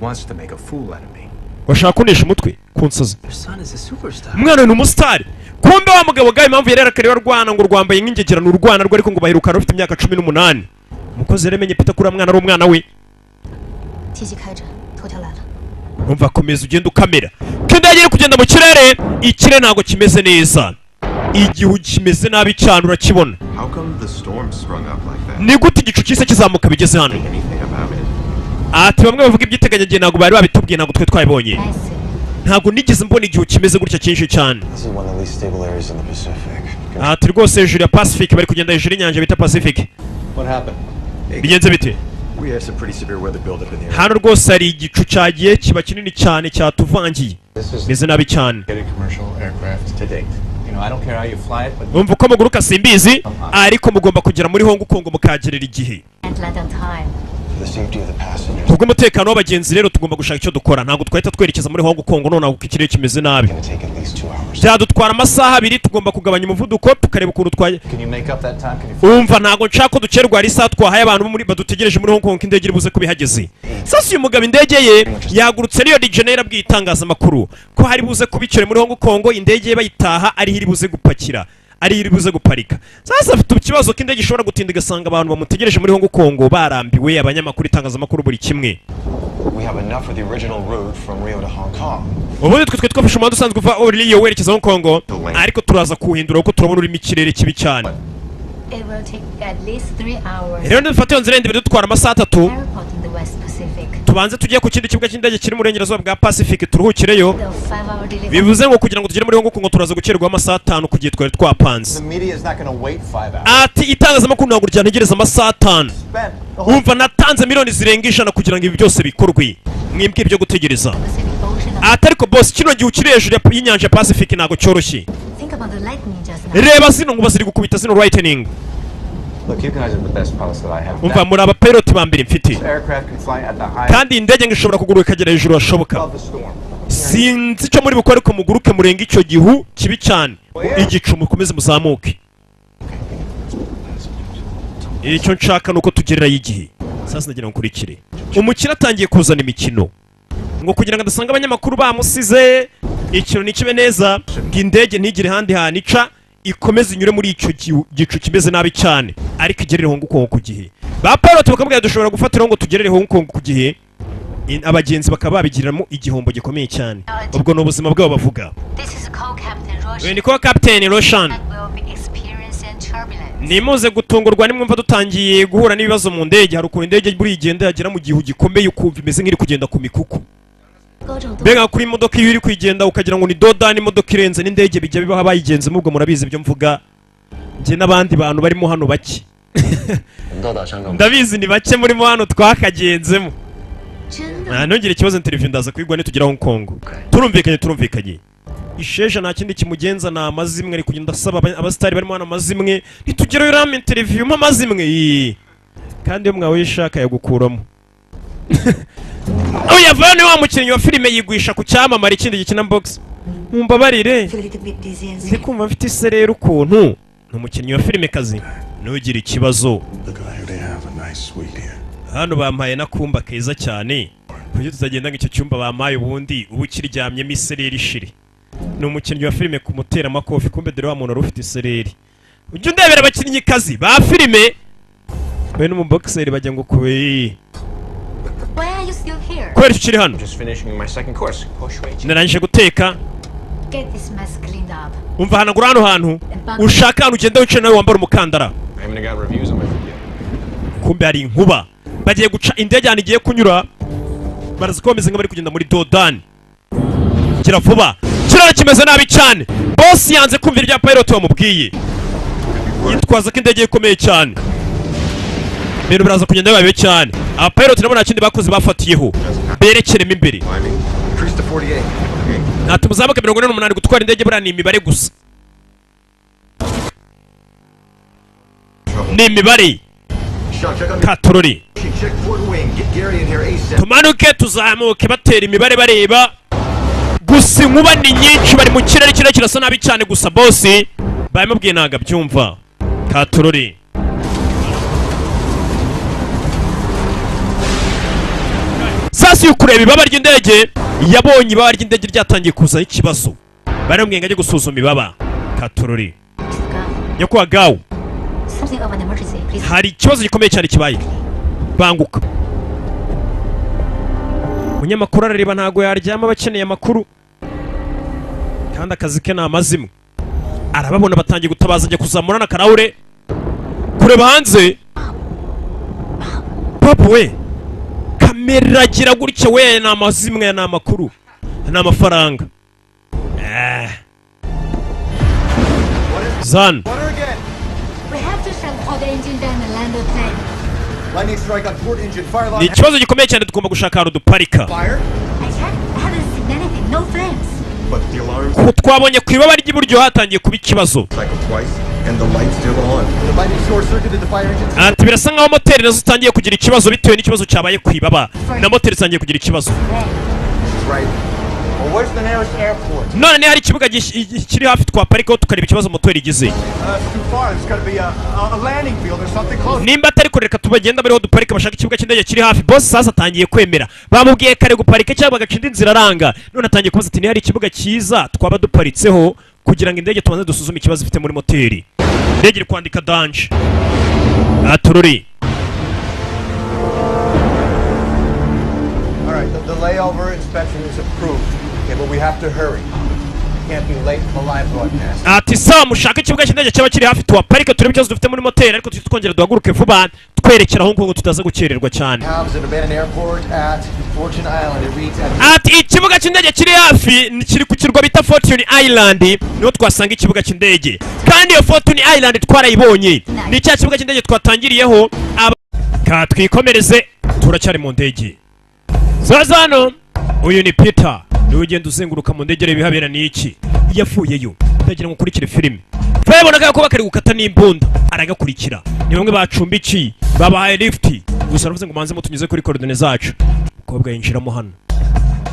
[SPEAKER 7] Wants to make a fool out of me.
[SPEAKER 1] washaka kunesha umutwe kunsaza.
[SPEAKER 3] Your son is a superstar.
[SPEAKER 1] Umwana ni umustar. Kumbe wa mugabo gaye impamvu yari yarakariwe rwana ngo rwambaye nk'ingegera n'urwana rwo ariko ngo bahirukana rufite imyaka 18. Umukozi yaremenye Peter kuri mwana ari umwana we. Umva komeza ugenda ukamera. Kenda yari kugenda mu kirere, ikire ntago kimeze neza. Igihu kimeze nabi cyane urakibona.
[SPEAKER 8] How come the storm sprung up like that?
[SPEAKER 1] Ni gute igicu cyise kizamuka bigeze hano?
[SPEAKER 8] Anything about it?
[SPEAKER 1] Ati bamwe bavuga ibyiteganyije ntago bari babitubwiye ntago twe twabibonye. Ntago nigeze mbona igihu kimeze gutya cyinshi cyane.
[SPEAKER 3] This is one of the least stable areas in the Pacific.
[SPEAKER 1] Ati rwose hejuru ya Pacific bari kugenda hejuru y'inyanja bita Pacific.
[SPEAKER 3] What happened?
[SPEAKER 1] Bigenze bite?
[SPEAKER 8] We had some pretty severe weather buildup in the area.
[SPEAKER 1] Hano rwose hari igicu cyagiye kiba kinini cyane cyatuvangiye.
[SPEAKER 2] This is
[SPEAKER 1] Meze nabi cyane.
[SPEAKER 2] a commercial aircraft to date. You know, I don't care how you fly it, but
[SPEAKER 1] Numva uko muguruka simbizi ariko mugomba kugera muri Hong Kong mukagerera igihe. kubw'umutekano w'abagenzi rero tugomba gushaka icyo dukora. Ntabwo twahita twerekeza muri Hong Kong nonaho kuko ikirere kimeze nabi. Byadutwara amasaha 2, tugomba kugabanya umuvuduko tukareba ukuntu twaye. Umva ntabwo nshaka ko dukerwa ari saa twahaye abantu muri badutegereje muri Hong Kong indege iri buze kubihageze. Sasa uyu mugabo indege ye yagurutse Rio de Janeiro bw'itangazamakuru ko hari buze kubicira muri Hong Kong, indege ye bayitaha ari iri buze gupakira, ari iri buze guparika. Sasa afite ikibazo k'indege ishobora gutinda igasanga abantu bamutegereje muri Hong Kong barambiwe, abanyamakuru itangazamakuru buri kimwe. Ubundi twe twafashe umuhanda usanzwe uva Rio werekeza Hong Kong, ariko turaza kuhindura kuko turabona urimo ikirere kibi cyane. Rero dufate iyo nzira ndende dutwara amasaha 3. Tubanze tugiye ku kindi kibuga cy'indege kiri mu burengerazuba bwa Pacific turuhukireyo. Bivuze ngo kugira ngo tugere muri Hong Kong turaza gukererwa amasaha 5 kugiye twari twapanze. Ati itangazamakuru ntabwo ryantegereza amasaha 5. Umva natanze miliyoni zirenga 100 kugira ngo ibi byose bikorwe. Mwimbwe ibyo gutegereza. Atariko boss kino gihe ukiri hejuru y'inyanja Pacific ntabwo cyoroshye. Reba zino ngo baziri gukubita zino lightning.
[SPEAKER 2] Look, you guys are the best pilots that I have.
[SPEAKER 1] Umva muri aba pilot ba mbere mfite. Kandi indege ngishobora kuguruka kagera hejuru hashoboka. Sinzi cyo muri bukore ko muguruke murenga icyo gihu kibi cyane. Igicu mukomeze muzamuke. Icyo nshaka nuko tugerera y'igihe. Sasa nagira nkurikire. Umukira atangiye kuzana imikino. Ngo kugira ngo adasanga abanyamakuru bamusize ikintu nikibe neza, ngindege ntigire handi hanica. Ikomeze inyure muri icyo gicu kimeze nabi cyane, ariko igerere Hong Kong ku gihe. Ba pilot bakabwira dushobora gufatira ngo tugerere Hong Kong ku gihe, abagenzi bakaba babigiriramo igihombo gikomeye cyane. Ubwo no ubuzima bwabo bavuga. Ni ko Captain Roshan. Nimuze gutungurwa nimwumva dutangiye guhura n'ibibazo mu ndege. Hari ukuntu indege buri igenda yagera mu gihu gikomeye ukumva imeze nk'iri kugenda ku mikuku. Bega kuri imodoka iyo iri kwigenda ukagira ngo ni doda n'imodoka irenze n'indege bijya bibaho abayigenze mubwo murabizi ibyo mvuga. Nje n'abandi bantu barimo hano bake. Ndabizi ni bake murimo hano twakagenzemo. Nongera ikibazo interview ndaza kwigwa ni tugira Hong Kong. Turumvikanye. Isheja nta kindi kimugenza na amazimwe ari kugenda asaba abastari barimo hano amazimwe nitugerayo ram interview mu amazimwe. Kandi yo mwawe yishaka yagukuramo. Oya vane wa mukinnyi wa filime yigwisha ku cyamamare ikindi gikina box. Mumbabarire. Ndikumva mfite iserero ukuntu. Numukinnyi wa filime kazi. Nugira ikibazo. Hano bampaye nakumba keza cyane. Kuko tutagenda ngicyo cyumba bampaye ubundi ubu kiryamye misereri shiri. Numukinnyi wa filime kumutera amakofi kumbe dore wa muntu ufite isereri. Ujye ndebera abakinnyi kazi ba filime. Bene mu boxer bajya ngo kuwe.
[SPEAKER 6] Why are you still here?
[SPEAKER 1] Kweli tukiri hano.
[SPEAKER 2] Just finishing my second course.
[SPEAKER 1] Narangije guteka.
[SPEAKER 6] Get this mess cleaned up.
[SPEAKER 1] Umva hano gura hano hantu. Ushaka hano ugenda wicaye nawe wambara umukandara.
[SPEAKER 2] I'm gonna get reviews on my video.
[SPEAKER 1] Kumbe ari inkuba. Bagiye guca indege hano igiye kunyura. Barazikomeza ngo bari kugenda muri Dodani. Gira vuba. Kirara kimeze nabi cyane. Boss yanze kumvira ibya pilot wamubwiye. Yitwaza ko indege ikomeye cyane. Bero baraza kugenda babe cyane. Aba pilot nabo nta kindi bakoze bafatiyeho. Berekeremo imbere. Natumuzamuka 48 gutwara indege bura ni imibare gusa. Ni imibare. Katorori. Tumanuke tuzamuke batera imibare bareba. Gusa inkuba ni nyinshi bari mu kirere kirasa nabi cyane gusa boss bayimubwiye naga byumva. Katorori. Sasa yukureba ibaba ry'indege yabonye ibaba ry'indege ryatangiye kuza ikibazo. Baramubwiye ngo ajye gusuzuma ibaba. Katorori. Nyakwa gawo. Hari ikibazo gikomeye cyane kibaye. Banguka. Munyamakuru arareba ntago yaryama bakeneye amakuru. Kandi akazi ke na amazimwe. Arababona batangiye gutabaza ajya kuzamura na karahure. Kureba hanze. Papa we. Kamera gira gutya we na amazimwe na amakuru. Na amafaranga. Zan. Ni ikibazo gikomeye cyane tugomba gushaka ahantu duparika. Twabonye ku ibaba ry'iburyo hatangiye kuba ikibazo.
[SPEAKER 8] And the light's still on.
[SPEAKER 9] The lightning short-circuited the fire engines.
[SPEAKER 1] Ati birasa nkaho moteri nazo zitangiye kugira ikibazo bitewe n'ikibazo cyabaye kwibaba. Na moteri zitangiye kugira ikibazo.
[SPEAKER 9] Right. Well, where's the nearest airport?
[SPEAKER 1] None hari ikibuga kiri hafi twaparikaho tukareba ikibazo moteri igize.
[SPEAKER 9] It's too far. There's got to be a landing field or something close.
[SPEAKER 1] Nimba atari kureka tubagenda bariho duparika bashaka ikibuga cy'indege kiri hafi. Boss sasa atangiye kwemera. Bamubwiye kare guparika cyangwa bagacinda inzira aranga. None atangiye kubaza ati ni hari ikibuga cyiza twaba duparitseho kugira ngo indege tubanze dusuzume ikibazo ifite muri moteri. Indege iri kwandika danger. Atururi.
[SPEAKER 9] All right, the layover inspection is approved. Okay, but we have to hurry. Can't be late for the live broadcast.
[SPEAKER 1] Ati sa mushaka ikibuga cy'indege cyaba kiri hafi tuwaparika turebe ikibazo dufite muri moteri ariko twongera duhaguruke vuba twerekera aho ngo tutaza gukererwa cyane. Ati ikibuga cy'indege kiri hafi kiri ku kirwa bita Fortune Island niho twasanga ikibuga cy'indege kandi iyo Fortune Island twarayibonye ni cya kibuga cy'indege twatangiriyeho ka twikomereze turacyari mu ndege. Zazano uyu ni Peter niwe ugenda uzenguruka mu ndege reba habera ni iki yafuyeyo ndagira ngo kurikire filime babonaga ko bakari gukata n'imbunda aragakurikira ni bamwe bacumbiki babahaye lift gusa aravuze ngo manze mutunyuze kuri coordinate zacu ukobwa yinjiramo hano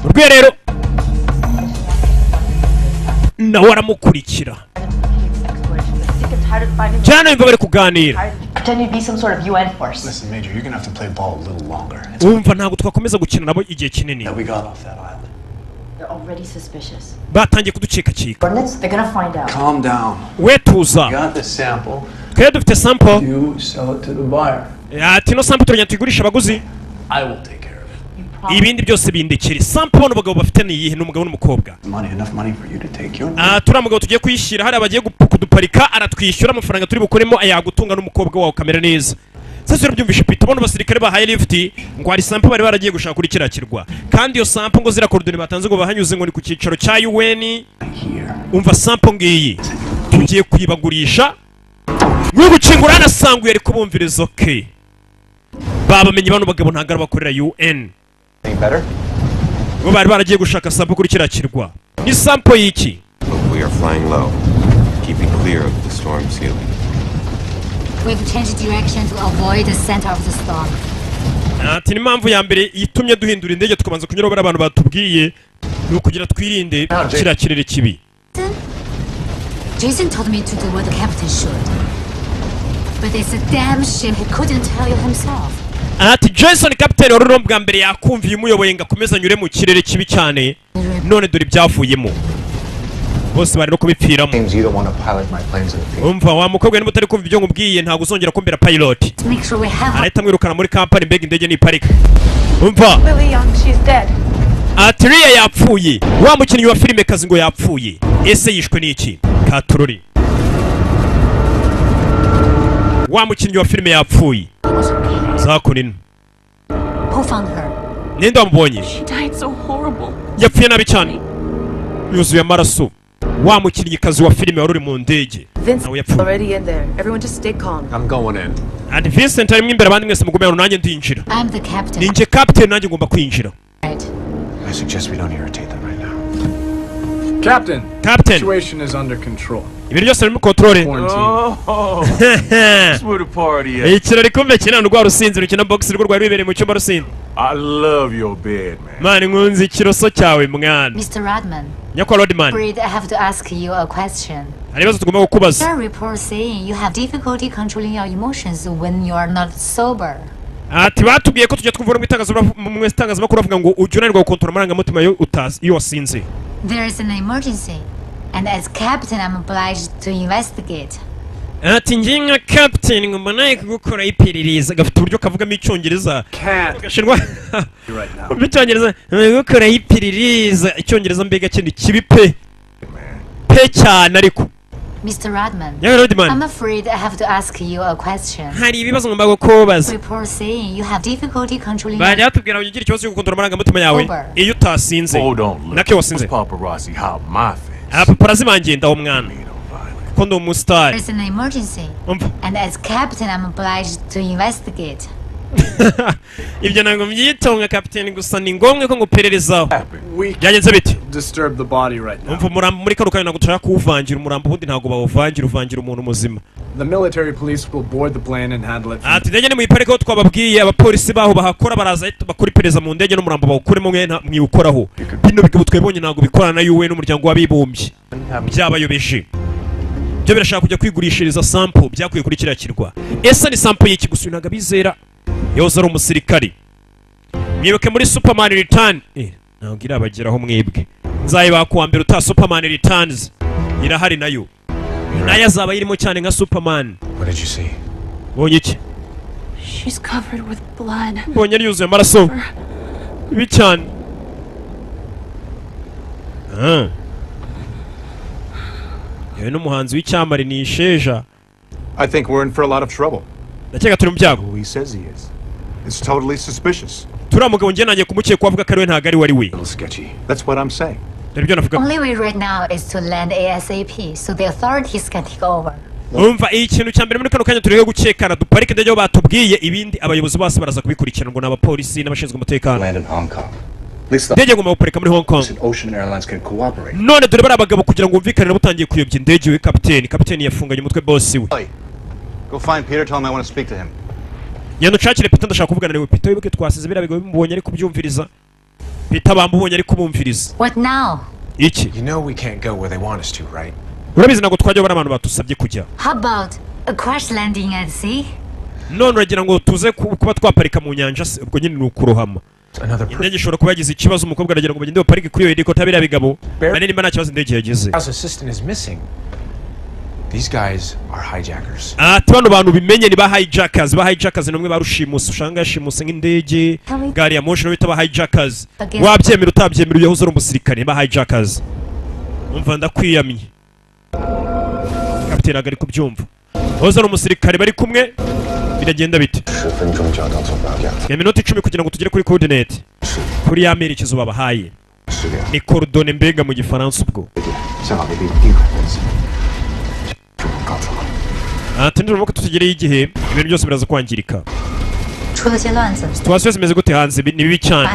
[SPEAKER 1] urwe rero nawe aramukurikira cyane imva bari kuganira.
[SPEAKER 10] Pretend you'd be some sort of UN force.
[SPEAKER 3] Listen, Major, you're gonna have to play ball a little longer.
[SPEAKER 1] Umva ntabwo twakomeza gukina nabo igihe kinini.
[SPEAKER 3] We got off that island.
[SPEAKER 10] They're already suspicious.
[SPEAKER 1] Batangiye kuducika-cika.
[SPEAKER 10] They're gonna find out.
[SPEAKER 3] Calm down.
[SPEAKER 1] We tuza.
[SPEAKER 3] You got the sample.
[SPEAKER 1] Kaya dufite sample.
[SPEAKER 3] You sell it to the buyer.
[SPEAKER 1] Ati no sample turanya tuyigurisha abaguzi.
[SPEAKER 3] I will take care of it.
[SPEAKER 1] Ibindi byose bindekere. Sample bano bagabo bafite ni yihe n'umugabo n'umukobwa.
[SPEAKER 3] Enough money for you to take your.
[SPEAKER 1] Turi mugabo tugiye kuyishira hari abagiye kuduparika aratwishyura amafaranga turi bukoremo ayagutunga n'umukobwa wawe kamera neza. Sasa urabyumvisha Peter bano basirikare bahaye lift ngo hari sample bari baragiye gushaka kuri kirakirwa kandi iyo sample ngo zira coordinate batanze ngo bahanyuze ngo ni ku cyicaro cya UN. Umva sample ngiyi tugiye kuyibagurisha ngo gucingura nasanguye ari kubumviriza okay. Babamenye bano bagabo ntagara bakorera UN. Ngo bari baragiye gushaka sample kuri kirakirwa. Ni sample yiki?
[SPEAKER 8] We are flying low, keeping clear of the storm ceiling.
[SPEAKER 6] We've changed direction to avoid the center of the storm.
[SPEAKER 1] Ati ni mpamvu ya mbere yitumye duhindura indege tukabanza kunyura bari abantu batubwiye ni ukugira twirinde kiriya kirere kibi.
[SPEAKER 6] Jason told me to do what the captain should. But it's a damn shame he couldn't tell you himself.
[SPEAKER 1] Ati Jason captain wari bwa mbere yakumviye umuyoboye ngo akomeza anyure mu kirere kibi cyane none dore ibyavuyemo. Bose bari no kubipfiramo. Umva wa mukobwa niba utari kumva ibyo ngubwiye ntabwo uzongera kumbera pilot. Arahita mwirukana muri company mbega indege ni parika. Umva Ati Ria yapfuye wa mukinnyi wa filime kazi ngo yapfuye ese yishwe n'iki Katururi wa mukinnyi wa filime yapfuye zakunina ninde wamubonye yapfuye nabi cyane yuzuye amaraso wa mukinnyikazi wa filime wari uri mu ndege nawe yapfuye.
[SPEAKER 11] I'm going in.
[SPEAKER 1] Ati Vincent ari imbere abandi mwese mugume hano nanjye ndinjira. Ninjye captain nanjye ngomba kwinjira.
[SPEAKER 3] I suggest we don't irritate them right now.
[SPEAKER 11] Captain.
[SPEAKER 1] Captain.
[SPEAKER 11] Situation is under control.
[SPEAKER 1] Ibintu byose biri mu control.
[SPEAKER 11] Oh. That's where the party at.
[SPEAKER 1] Ikirori kumbe kina ndwa rusinzi rukina box rwo rwari bibereye mu cyumba rusinzi.
[SPEAKER 11] I love your bed, man.
[SPEAKER 1] Man nkunzi ikiroso cyawe mwana.
[SPEAKER 6] Mr. Rodman.
[SPEAKER 1] Nyakwa Rodman.
[SPEAKER 6] I have to ask you a question.
[SPEAKER 1] Aribazo tugomba kukubaza.
[SPEAKER 6] There are reports saying you have difficulty controlling your emotions when you are not sober.
[SPEAKER 1] Ati batubwiye ko tujya twumvura mu itangazamakuru bavuga ngo ujunanirwa gukontorora amarangamutima iyo wasinze.
[SPEAKER 6] There is an emergency and as captain I'm obliged to investigate.
[SPEAKER 1] Ati njye nka captain ngomba naye kugukora iperereza gafite uburyo kavugamo icyongereza gashinwa icyongereza gukora iperereza icyongereza mbega kindi kibi pe cyane ariko
[SPEAKER 6] Mr. Rodman,
[SPEAKER 1] Rodman,
[SPEAKER 6] I'm afraid I have to ask you a question.
[SPEAKER 1] Hari ibibazo ngomba kukubaza.
[SPEAKER 6] Reports saying you have difficulty controlling.
[SPEAKER 1] Bari atubwira ugira ikibazo cyo gukontorora amarangamutima yawe iyo utasinze. Nake wasinze.
[SPEAKER 11] Paparazzi hop my face.
[SPEAKER 1] Paparazzi bangenda umwana. Ko ndo umustar.
[SPEAKER 6] There's an emergency. And as captain I'm obliged to investigate.
[SPEAKER 1] Ibyo nango myitonga captain gusa ni ngombwe ko ngupererezaho. Byagenze bite?
[SPEAKER 12] disturb the body right now.
[SPEAKER 1] umva umurambo muri kano kanya ntabwo dushaka kuwuvangira umurambo ubundi ntabwo bawuvangira uvangira umuntu muzima.
[SPEAKER 12] The military police will board the plane and handle it.
[SPEAKER 1] Ati ndege ni muyiparike aho twababwiye abapolisi baho bahakora baraza bakora iperereza mu ndege n'umurambo bawukuremo mwiyukoraho. Bino bigabo twebonye ntabwo bikorana na UN n'umuryango w'abibumbye byabayobeje. Byo birashaka kujya kwigurishiriza sample byakuye kuri kiriya kirwa. Ese ni sample y'iki gusa ntabwo bizera yoza ari umusirikari. Mwibuke muri Superman Return ntabwo irabageraho mwebwe. Nzayiba kuwa mbere uta Superman Returns irahari nayo. Nayo azaba irimo cyane nka Superman.
[SPEAKER 7] What did you see?
[SPEAKER 1] Bonye iki?
[SPEAKER 13] She's covered with blood.
[SPEAKER 1] Bonye ari yuzuye amaraso. Ibi cyane. Yewe n'umuhanzi w'icyamare ni Sheja.
[SPEAKER 7] I think we're in for a lot of trouble.
[SPEAKER 1] Ndakeka turi mu byago.
[SPEAKER 7] Who he says he is. It's totally suspicious.
[SPEAKER 1] Turiya mugabo njye nanjye kumukeka avuga ko ari we ntabwo ari we ari we.
[SPEAKER 7] That's what I'm saying.
[SPEAKER 6] Only way right now is to land ASAP so the authorities can take over.
[SPEAKER 1] Umva ikintu cya mbere muri kano kanya tureke gukekana duparike ndege batubwiye ibindi abayobozi bose baraza kubikurikirana ngo n'abapolisi n'abashinzwe umutekano.
[SPEAKER 14] Land in Hong Kong.
[SPEAKER 1] Ndege ngomba guparika muri Hong Kong.
[SPEAKER 14] Ocean Airlines can cooperate.
[SPEAKER 1] None dore bari abagabo kugira ngo umvikane butangiye kuyobya indege we kapiteni yafunganye umutwe boss we.
[SPEAKER 3] Go find Peter, tell him I want to speak to him.
[SPEAKER 1] Yano cakire Peter ndashaka kuvugana nawe Peter wibuke twasize bira bigabo bimubonye ari kubyumviriza. Peter bambubonye ari kubumviriza.
[SPEAKER 6] What now?
[SPEAKER 1] Iki?
[SPEAKER 7] You know we can't go where they want us to, right?
[SPEAKER 1] Urabizi nako twajya bara abantu batusabye kujya.
[SPEAKER 6] How about a crash landing at sea?
[SPEAKER 1] None uragira ngo tuze kuba twaparika mu nyanja ubwo nyine nukurohama. Indege ishobora kuba yagize ikibazo umukobwa aragira ngo bagende baparike kuri iyo helicopter bira bigabo. Bane nimba nta kibazo indege yagize.
[SPEAKER 7] His assistant is missing. These guys are hijackers.
[SPEAKER 1] Bano bantu bimenye ni ba hijackers, ba hijackers nomwe barushimusa ushanga yashimuse nk'indege gari ya moshi no bita ba hijackers. Wabyemera utabyemera uyahoze ari umusirikare ba hijackers. Umva ndakwiyamye. Kapiteni agari kubyumva. Hoze ari umusirikare bari kumwe biragenda bite? Ya minota 10 kugira ngo tugere kuri coordinate. Kuri ya merekezo babahaye. Ni coordonne mbega mu gifaransa ubwo. Tendera muko tutegereye igihe ibintu byose biraza kwangirika. Situation zimeze gute hanze ni bibi cyane.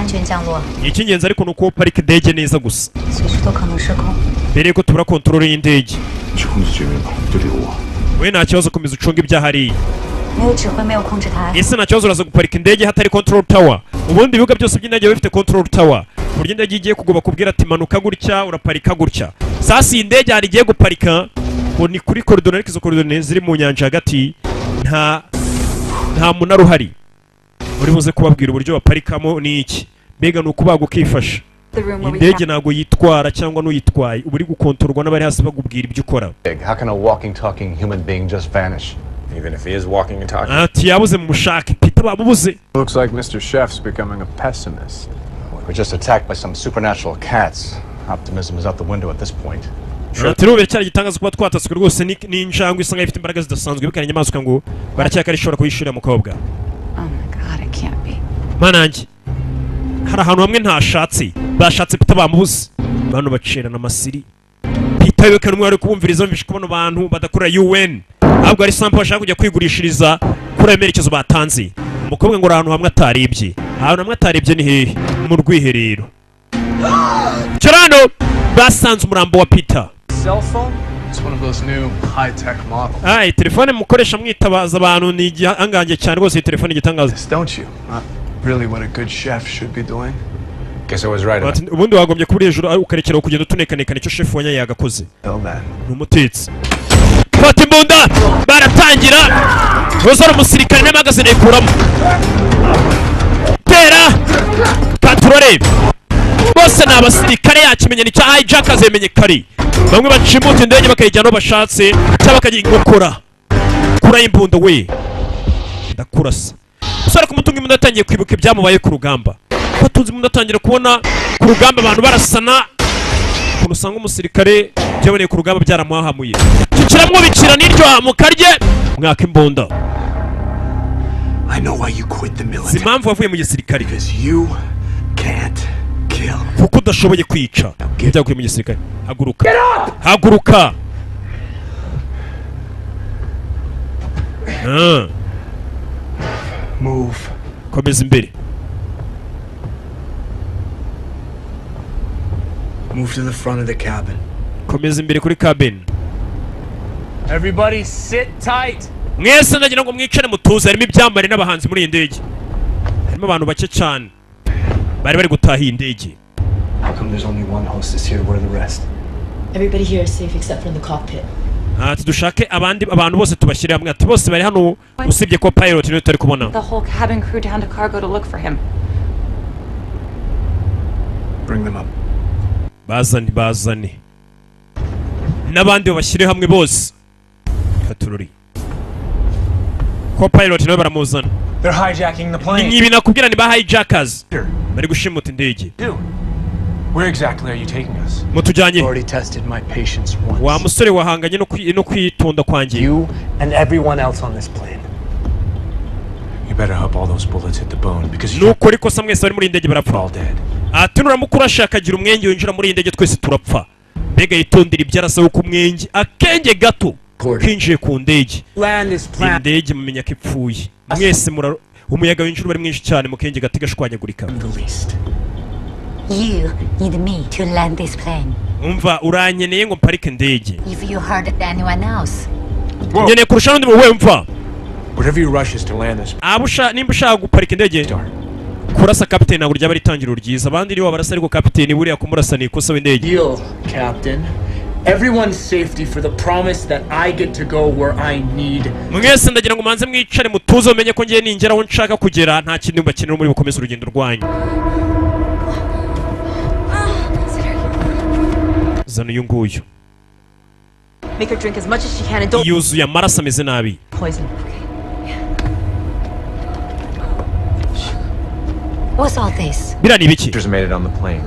[SPEAKER 1] Icyingenzi ariko nuko parike ndege neza gusa. Mbere ko tubura control y'indege. We nta kibazo komeza ucunga ibyahari. Ese nta kibazo uraza guparika indege hatari control tower. Ubundi ibibuga byose by'indege bifite control tower. Burya indege igiye kugoba kubwira ati manuka gutya uraparika gutya. Sasa indege hari igiye guparika ngo ni kuri koridoro ariko izo koridoro ziri mu nyanja hagati nta munara uhari. Uri buze kubabwira uburyo baparikamo ni iki. Mbega ni ukubaga ukifasha. Indege ntabwo yitwara cyangwa n'uyitwaye uba uri gukontorwa n'abari hasi bagubwira ibyo ukora.
[SPEAKER 14] How can a walking talking human being just vanish? Even if he is walking and talking.
[SPEAKER 1] Ati yabuze mu mushake Peter babubuze.
[SPEAKER 12] Looks like Mr. Chef's becoming a pessimist.
[SPEAKER 14] We're just attacked by some supernatural cats. Optimism is out the window at this point.
[SPEAKER 1] Turube cyari gitangaza kuba twatatswe rwose ni injangwe isanga ifite imbaraga zidasanzwe bikanye inyamaswa ngo baracyaka rishobora kuyishurira mukobwa.
[SPEAKER 5] Oh my god, it can't be.
[SPEAKER 1] Manange. Hari ahantu hamwe ntashatse bashatse Peter bamubuze. Bano bacerana amasiri. Peter wibuke numwe ari kubumviriza mvishe kubona abantu badakora UN. Ahubwo ari sample bashaka kujya kwigurishiriza kuri amerekezo batanze. Umukobwa ngo ahantu hamwe ataribye. Ahantu hamwe ataribye ni hehe? Mu rwiherero. Kirano basanze umurambo wa Peter.
[SPEAKER 12] Cell phone? It's one of those new high-tech models.
[SPEAKER 1] Telefone mukoresha mwitabaza abantu ni igihangange cyane rwose telefone igitangaza.
[SPEAKER 12] Don't you? Not really what a good chef should be doing.
[SPEAKER 14] Guess I was right.
[SPEAKER 1] Ubundi wagombye kubura hejuru ukarekera kugenda tunekanekana icyo chef wanya yagakoze. Umutetsi. Fata imbunda baratangira. Hoza umusirikare n'amagazine yikuramo. Tera katurore. Bose ni abasirikare yakimenye ni cya hijackers yemenye kari. Bamwe bacimuta indege bakayijyana aho bashatse cyangwa bakagikora. Kura imbunda we. Ndakurasa. Usara kumutunga imbunda atangiye kwibuka ibyamubaye ku rugamba. Batunze imbunda atangira kubona ku rugamba abantu barasana. Usanga umusirikare byaboneye ku rugamba byaramuhahamuye. Kikiramwo bikira n'iryo mukarye mwaka imbunda.
[SPEAKER 8] I know why you quit the military.
[SPEAKER 1] Impamvu wavuye mu gisirikare.
[SPEAKER 8] Because you can't kill.
[SPEAKER 1] Kuko udashoboye kwica. Byaguye mu gisirikare. Haguruka. Haguruka.
[SPEAKER 8] Move.
[SPEAKER 1] Komeza imbere.
[SPEAKER 4] Move to the front of the cabin.
[SPEAKER 1] Komeza imbere kuri cabin.
[SPEAKER 4] Everybody sit tight.
[SPEAKER 1] Mwese ndagira ngo mwicare mutuze, harimo ibyambare n'abahanzi muri iyi ndege. Harimo abantu bake cyane bari gutaha iyi ndege.
[SPEAKER 3] How come there's only one hostess here? Where are the rest?
[SPEAKER 10] Everybody here is safe except for in the cockpit.
[SPEAKER 1] Ati dushake abandi abantu bose tubashyire hamwe, ati bose bari hano usibye ko pilot niwe turi kubona.
[SPEAKER 13] The whole cabin crew down to cargo to look for him.
[SPEAKER 3] Bring them up.
[SPEAKER 1] Bazani. N'abandi babashyire hamwe bose. Katururi. Ko pilot niwe baramuzana.
[SPEAKER 3] They're hijacking the plane.
[SPEAKER 1] Nibi nakubwira ni ba hijackers. Bari gushimuta indege.
[SPEAKER 3] Where exactly are you taking us?
[SPEAKER 1] Mutujanye.
[SPEAKER 3] Already tested my patience once.
[SPEAKER 1] Wa musore wahanganye no kwitonda kwanjye.
[SPEAKER 3] You and everyone else on this plane. You better hope all those bullets hit the bone because you
[SPEAKER 1] nuko ariko samwe bari muri indege barapfa.
[SPEAKER 3] All dead.
[SPEAKER 1] Atunura mukuru ashaka agira umwenge winjira muri indege twese turapfa. Mbega yitondera ibyarasaba ku mwenge akenge gato kinjiye ku ndege. Indege mumenya ko ipfuye. Mwese umuyaga winjira bari mwinshi cyane mu kenge gati gashwanyagurika.
[SPEAKER 6] You need me to land this plane.
[SPEAKER 1] Umva uranyeneye ngo mparike indege.
[SPEAKER 6] If you heard anyone else.
[SPEAKER 1] Nyeneye kurusha n'undi mu wemva.
[SPEAKER 3] Whatever you rush is to land this.
[SPEAKER 1] Nimba ushaka guparika indege. Kurasa kapiteni ntabwo ryaba ritangiriro ryiza. Abandi nibo barasa ariko kapiteni buriya kumurasa ni ikosa w'indege.
[SPEAKER 4] Deal, Captain. Everyone's safety for the promise that I get to go where I need.
[SPEAKER 1] Mwese ndagira ngo manze mwicare mutuze umenye ko ngiye ningera aho nshaka kugera nta kintu mbakenera muri bukomeza urugendo rwanyu. Zana uyu nguyu.
[SPEAKER 10] Make her drink as much as she can and don't
[SPEAKER 1] yuzuye amaraso ameze nabi.
[SPEAKER 10] Poison.
[SPEAKER 6] What's all this?
[SPEAKER 1] Bira ni biki?
[SPEAKER 3] Just made it on the plane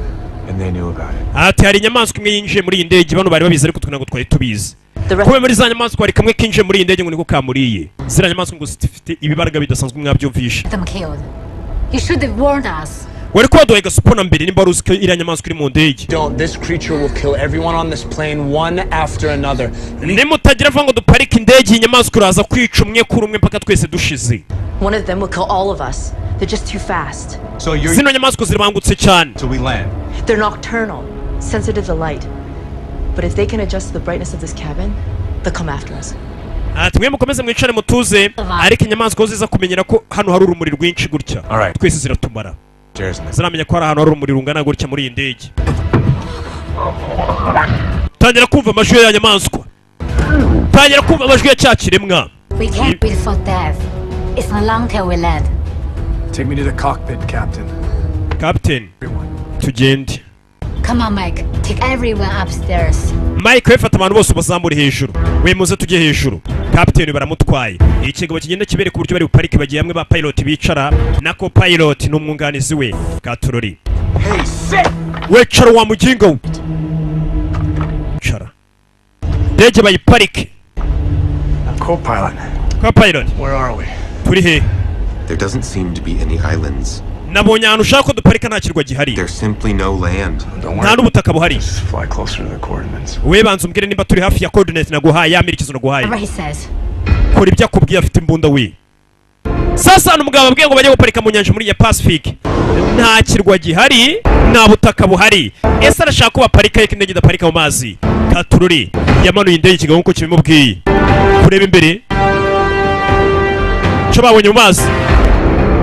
[SPEAKER 3] and they knew about it.
[SPEAKER 1] Ati hari inyamaswa imwe yinjiye muri iyi ndege bano bari babizi ariko twe twari tubizi. Kuba muri za nyamaswa hari kamwe kinjiye muri iyi ndege ngo niko kamuriye. Zira nyamaswa ngo zifite ibibaraga bidasanzwe mwabyumvisha.
[SPEAKER 6] Them killed. You should have warned us.
[SPEAKER 1] Wari ko waduhaye gasupona mbere nimba ruzi ko iriya nyamaswa iri mu ndege.
[SPEAKER 4] Don't. This creature will kill everyone on this plane one after another.
[SPEAKER 1] Nimutagira vuga ngo duparike indege inyamaswa iraza kwica umwe kuri umwe mpaka twese dushize.
[SPEAKER 10] One of them will kill all of us. They're just too fast.
[SPEAKER 3] So you're
[SPEAKER 1] zino nyamaswa ziribangutse cyane.
[SPEAKER 3] So we land.
[SPEAKER 10] They're nocturnal, sensitive to light. But if they can adjust the brightness of this cabin, they'll come after us.
[SPEAKER 1] Ati mwe mukomeze mwicare mutuze ariko inyamaswa ziza kumenyera ko hano hari urumuri rwinshi gutya. Twese ziratumara. Ziramenya ko hari ahantu hari urumuri rungana gutya muri iyi ndege. Tangira kumva amajwi ya nyamaswa. Tangira kumva amajwi ya cyakiremwa.
[SPEAKER 6] We can't wait for death. It's not long till we land.
[SPEAKER 12] Take me to the cockpit, Captain.
[SPEAKER 1] Captain. Tugende.
[SPEAKER 6] Come on, Mike. Take everyone upstairs.
[SPEAKER 1] Mike wefata abantu bose ubazamure hejuru. We muze tujye hejuru. Captain baramutwaye. Ikigabo kigenda kibere ku buryo bari buparike bagiye hamwe ba pilot bicara na co pilot n'umwunganizi we Katurori.
[SPEAKER 4] Hey, sit.
[SPEAKER 1] We cara wa mugingo. Cara. Ndege bayiparike.
[SPEAKER 3] Co-pilot.
[SPEAKER 1] Co-pilot.
[SPEAKER 3] Where are we?
[SPEAKER 1] Turi he.
[SPEAKER 8] There doesn't seem to be any islands.
[SPEAKER 1] Nabonye ahantu ushaka ko duparika nta kirwa gihari.
[SPEAKER 8] There's simply no land.
[SPEAKER 1] Nta n'ubutaka buhari.
[SPEAKER 3] Just fly closer to the coordinates.
[SPEAKER 1] We banza umbwire nimba turi hafi ya coordinate naguhaye yamerekezo naguhaye.
[SPEAKER 6] He says.
[SPEAKER 1] Kora ibyo akubwiye afite imbunda we. Sasa hano umugabo abwiye ngo bajye guparika mu nyanja muri ya Pacific. Nta kirwa gihari, nta butaka buhari. Ese arashaka ko baparika yeke indege idaparika mu mazi. Katururi yamanuye indege ikigabo nkuko kibimubwiye. Kureba imbere. Cyo babonye mu mazi.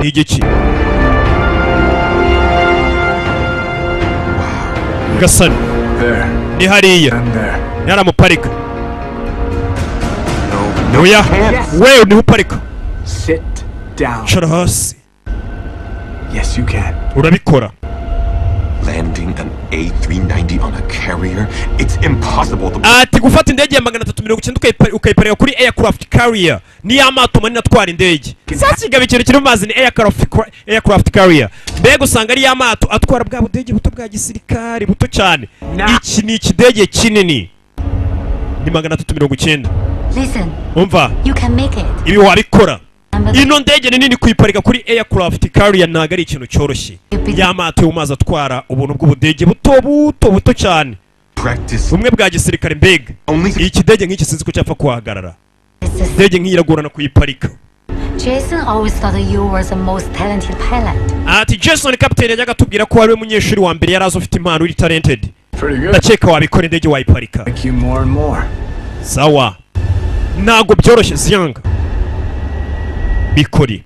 [SPEAKER 1] Ni igiki? Gasani. Ni hariya. Yaramuparika. Oya. Wewe ni uparika.
[SPEAKER 4] Sit down.
[SPEAKER 1] Shut hasi.
[SPEAKER 3] Yes, you can.
[SPEAKER 1] Urabikora.
[SPEAKER 8] Landing an A390 on a carrier? It's impossible.
[SPEAKER 1] Ati gufata indege ya 390 ukayiparika kuri aircraft carrier. Ni amato manini atwara indege. Sasa igaba ikintu kiri mu mazi ni aircraft carrier. Mbega usanga ari amato atwara bwa budege buto bwa gisirikari buto cyane. Iki ni ikidege kinini. Ni 390.
[SPEAKER 6] Listen.
[SPEAKER 1] Umva.
[SPEAKER 6] You can make it.
[SPEAKER 1] Ibi wabikora. Ino ndege ni nini kuyiparika kuri aircraft carrier ntago ari ikintu cyoroshye. Yamato yo mazi atwara ubuntu bw'ubudege buto cyane. Bumwe bwa gisirikare mbega. Ikidege nk'iki sinzi ko cyapfa kuhagarara. Ndege nk'iragorana kuyiparika.
[SPEAKER 6] Jason always thought you were the most talented pilot.
[SPEAKER 1] Ati Jason captain yajyaga tubwira ko ari umunyeshuri wa mbere yarazo ufite impano uri talented. ndakeka wabikora indege wayiparika. Sawa, ntabwo byoroshye Ziyanga. Bikori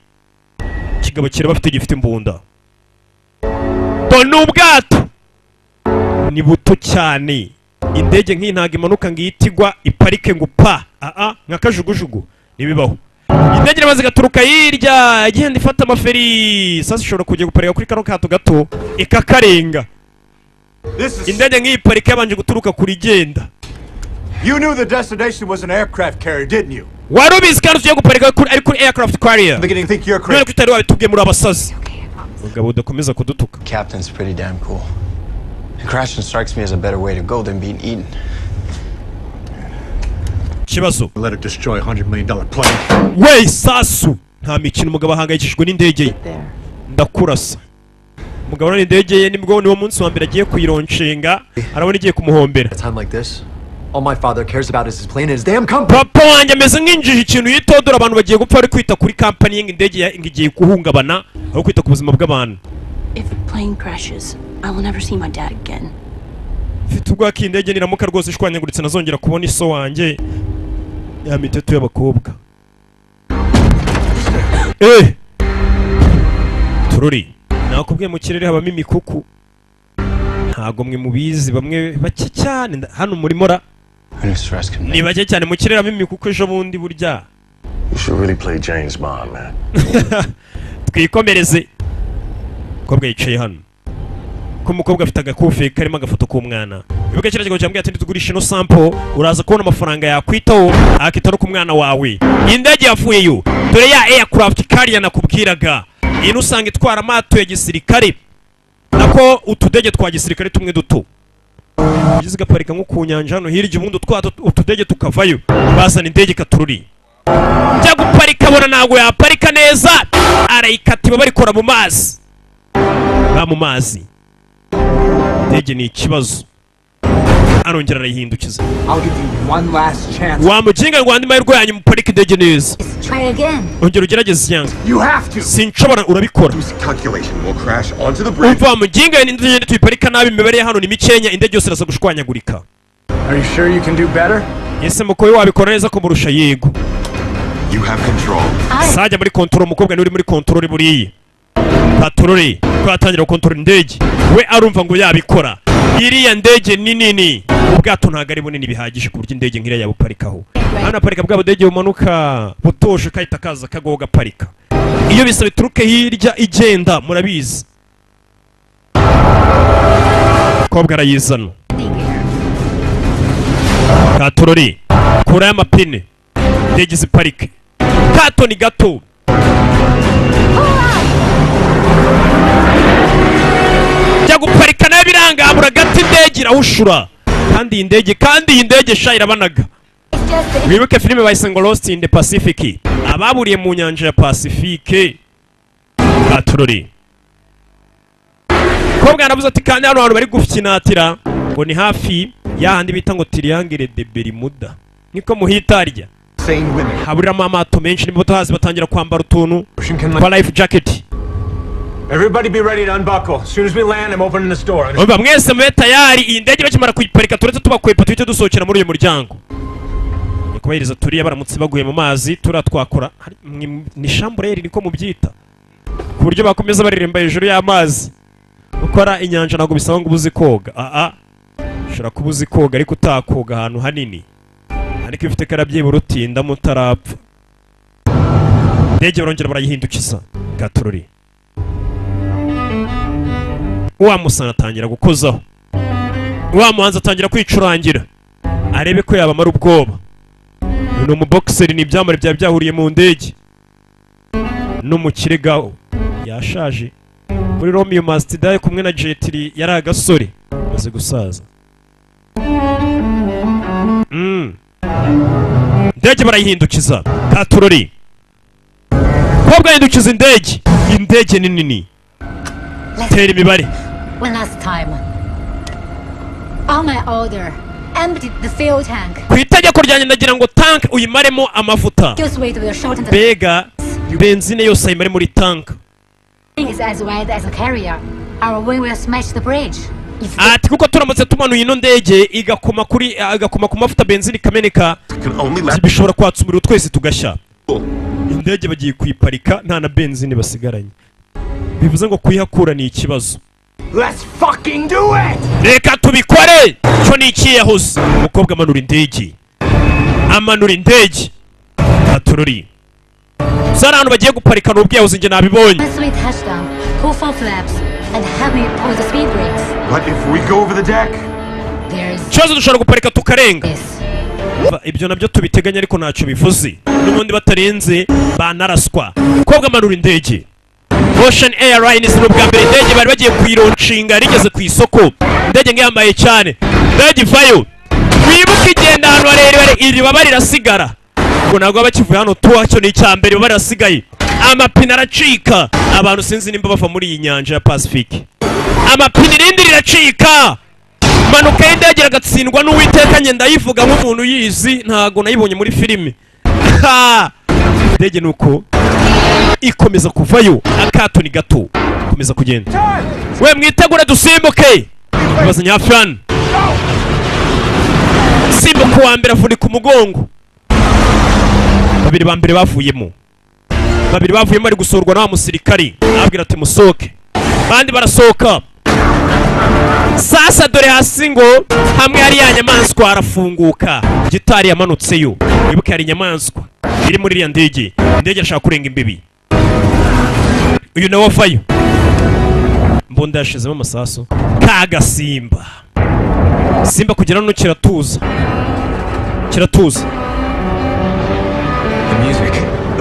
[SPEAKER 1] kigabo kireba afite gifite imbunda. Dore ubwato ni buto cyane, indege nk'iyi ntabwo imanuka ngo iyitigwa iparike ngo pa nka kajugujugu nibibaho. Indege maze gaturuka hirya igenda ifata amaferi, sasa ishobora kujya guparika kuri kano kato gato ikakarenga. Indege nk'iyi parike yabanje guturuka kuri genda.
[SPEAKER 9] You knew the destination was an aircraft carrier, didn't you?
[SPEAKER 1] Warubizi kandi ugiye guparika kuri aircraft carrier.
[SPEAKER 9] Beginning to think you're
[SPEAKER 1] crazy. None kutari wabitubwiye muri abasazi. Mugabo udakomeza kudutuka.
[SPEAKER 3] Captain's pretty damn cool. Crashing strikes me as a better way to go than being eaten.
[SPEAKER 1] Kibazo.
[SPEAKER 9] Let it destroy $100 million plane.
[SPEAKER 1] Wey sasu. Nta mikino umugabo ahangayikishijwe n'indege ye. Ndakurasa. Umugabo n'indege ye nibwo niwo munsi wa mbere agiye kuyironshinga, arabona igiye kumuhombera.
[SPEAKER 15] Time like this, all my father cares about is his plane and his damn company.
[SPEAKER 1] Papa wanjye ameze nk'injiji ikintu yitodora abantu bagiye gupfa ari kwita kuri company ye indege igiye kuhungabana aho kwita ku buzima bw'abantu.
[SPEAKER 16] If the plane crashes, I will never see my dad again.
[SPEAKER 1] Mfite ubwako indege niramuka rwose ishwanyaguritse nazongera kubona iso wanjye ya miteto y'abakobwa. Tururi nakubwiye mu kirere habamo imikuku, ntago mwe mubizi, bamwe bake cyane hano muri mora ni bake cyane mu kirere habamo imikuku ejo bundi burya.
[SPEAKER 17] You should really play James Bond, man.
[SPEAKER 1] Twikomereze. Kobwa yicaye hano ko umukobwa afite agakufe karimo agafoto k'umwana. Ibuka kira kigo cyambwiye ati tugurisha no sample uraza kubona amafaranga yakwitaho akitaro ku mwana wawe. Indege yavuye yo dore ya aircraft carrier nakubwiraga ino usanga itwara amato ya gisirikare nako utudege twa gisirikare tumwe duto yiziga parika nko ku nyanja hano hirya ubundi utudege tukavayo bazana indege katururi njya guparika bona ntago yaparika neza arayikatiba barikora mu mazi mu mazi. Indege ni ikibazo arongera arayihindukiza. Wamuginga ngo andi mahirwe yanyu muparika indege neza. Ongera ugerageze Yang. Sinshobora urabikora. Umva wamuginga indege tuyiparika nabi imibare hano ni mikenya indege yose iraza gushwanyagurika. Ese mukoye wabikora neza ko murusha yego. Sajya muri control umukobwa ni uri muri control buriye. Patroli twatangira gukontorora indege we arumva ngo yabikora. Iriya ndege ni nini, ubwato ntago ari bunini bihagije ku buryo indege nk'iriya yabuparikaho. Hano parika bwa budege bumanuka butoshe kahita kaza kagoga parika. Iyo bisaba ituruke hirya igenda murabizi. Kobwa arayizana. Patroli kura y'amapine indege ziparike. Kato ni gato. Jya guparika nayo birangabura gati indege irahushura kandi iyi ndege sha irabanaga. Wibuke filime bayise ngo Lost in the Pacific, ababuriye mu nyanja ya Pacifique. Patroli kobwa aravuze ati kandi hano abantu bari gufinatira ngo ni hafi yahandi bita ngo Triangle de Bermuda niko muhitarya haburiramo amato menshi nibo tahazi batangira kwambara utuntu kwa life jacket.
[SPEAKER 9] Everybody be ready to unbuckle. As soon as we land, I'm opening the door.
[SPEAKER 1] Oba mwese mwe tayari indege bakimara kuyiparika turetse tubakwepa tuhite dusohokera muri uyu muryango. Yakubahiriza turiya baramutse baguye mu mazi turatwakora ni chambreur niko mubyita. Ku buryo bakomeza baririmba hejuru y'amazi. Ukora inyanja nago bisaba ngo ubuzi koga. Ushobora kubuzi koga ariko utakoga ahantu hanini. Ariko ifite karabye burutinda mutarapfa. Ndege barongera barayihindukiza. Gatururi. Wa musana atangira gukozaho. Wa muhanzi atangira kwicurangira. Arebe ko yabamara ubwoba. Ni umuboxer ni ibyamare bya byahuriye mu ndege. No mu kiregaho yashaje. Muri Romeo Must Die kumwe na Jetri yari agasore maze gusaza. Ndege barayihindukiza. Katurori. Kobwa hindukiza indege. Indege ni nini. Tera imibare.
[SPEAKER 6] One last time. On my order, empty the fuel tank.
[SPEAKER 1] Kwitegeko ryanjye ndagira ngo tank uyimaremo amavuta. Bega benzine yose ayimare muri tank.
[SPEAKER 6] Is as wide as a carrier. Our wing will smash the bridge.
[SPEAKER 1] ati kuko turamutse tumanuye ino ndege igakoma ku mafuta benzine ikameneka bishobora kwatsa umuriro twese tugashya. Indege bagiye kuyiparika nta na benzine basigaranye, bivuze ngo kuyihakura ni ikibazo.
[SPEAKER 9] Let's fucking do it!
[SPEAKER 1] Reka tubikore. Cyo ni ikiyahuze. Umukobwa amanura indege atururi zara ahantu bagiye guparika n'ubwiyahuze nge nabibonye. Cyozo dushobora guparika tukarenga. Ibyo nabyo tubiteganya ariko ntacyo bivuze, n'ubundi batarenze banaraswa. Umukobwa amanura indege. Ocean Airlines n'ubwa mbere indege bari bagiye kuyironshinga rigeze ku isoko. Indege ngiyambaye cyane. Indege ivayo. Wibuke igenda ahantu harerere iri baba rirasigara. Ngo ntabwo bakivuye hano tuwacyo ni icyambere baba rasigaye. Amapine aracika. Abantu sinzi nimba bava muri iyi nyanja ya Pacific. Amapine irindi riracika. Manuka y'indege iragatsindwa n'Uwiteka ngenda yivuga nk'umuntu yizi, ntago nayibonye muri filime. Indege nuko ikomeza kuvayo, akato ni gato komeza kugenda. We mwitegure dusimbuke. Baza nyafran. Simbuka wa mbere avunika umugongo. Babiri ba mbere bavuyemo ari gusorwa na musirikari. Abwira ati musoke. Bandi barasoka. Sasa dore hasi ngo hamwe hari ya nyamaswa arafunguka. Gitari yamanutseyo. Ibuke hari nyamaswa iri muri ya ndege. Indege ashaka kurenga imbibi. Uyu nawe vayo. Mbonda yashizemo amasaso. Kaga simba. Simba kugera no kiratuza.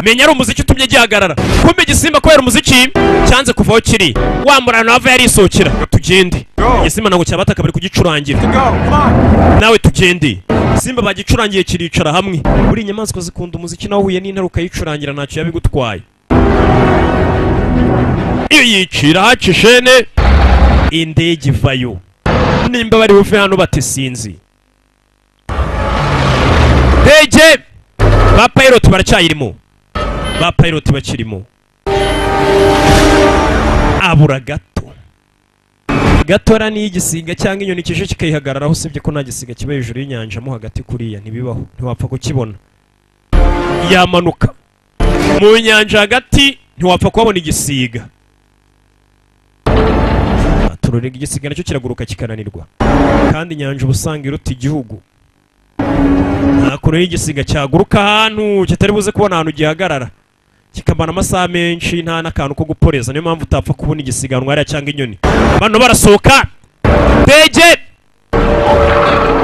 [SPEAKER 1] Menya ari umuziki utumye gihagarara. Kumbe igisimba kubera umuziki cyanze kuvaho kiri. Wa murano ava yarisokera. Tugende. Igisimba ntabwo cyabataka bari kugicurangira. Nawe tugende. Simba bagicurangiye kiricara hamwe. Buri inyamaswa zikunda umuziki nawe uhuye n'intaruka yicurangira ntacyo yabigutwaye. Iyo yicira hacishene indege ivayo. Nimba bari buve hano batesinzi. Ndege ba pilot baracyayirimo. Ba pilot bakirimo. Abura gatora ni igisiga cyangwa inyoni kije kikayihagararaho, usibye ko nta gisiga kiba hejuru y'inyanja mo hagati kuriya ntibibaho, ntiwapfa kukibona. Yamanuka mu nyanja hagati ntiwapfa kubona igisiga. Turorega igisiga nacyo kiraguruka kikananirwa, kandi inyanja ubusanga iruta igihugu. Nakure y'igisiga cyaguruka ahantu kitari buze kubona ahantu gihagarara, kikamana amasaha menshi nta n'akantu ko guporeza. Niyo mpamvu utapfa kubona igisiganwa hariya cyangwa inyoni. Bano barasohoka. Ndege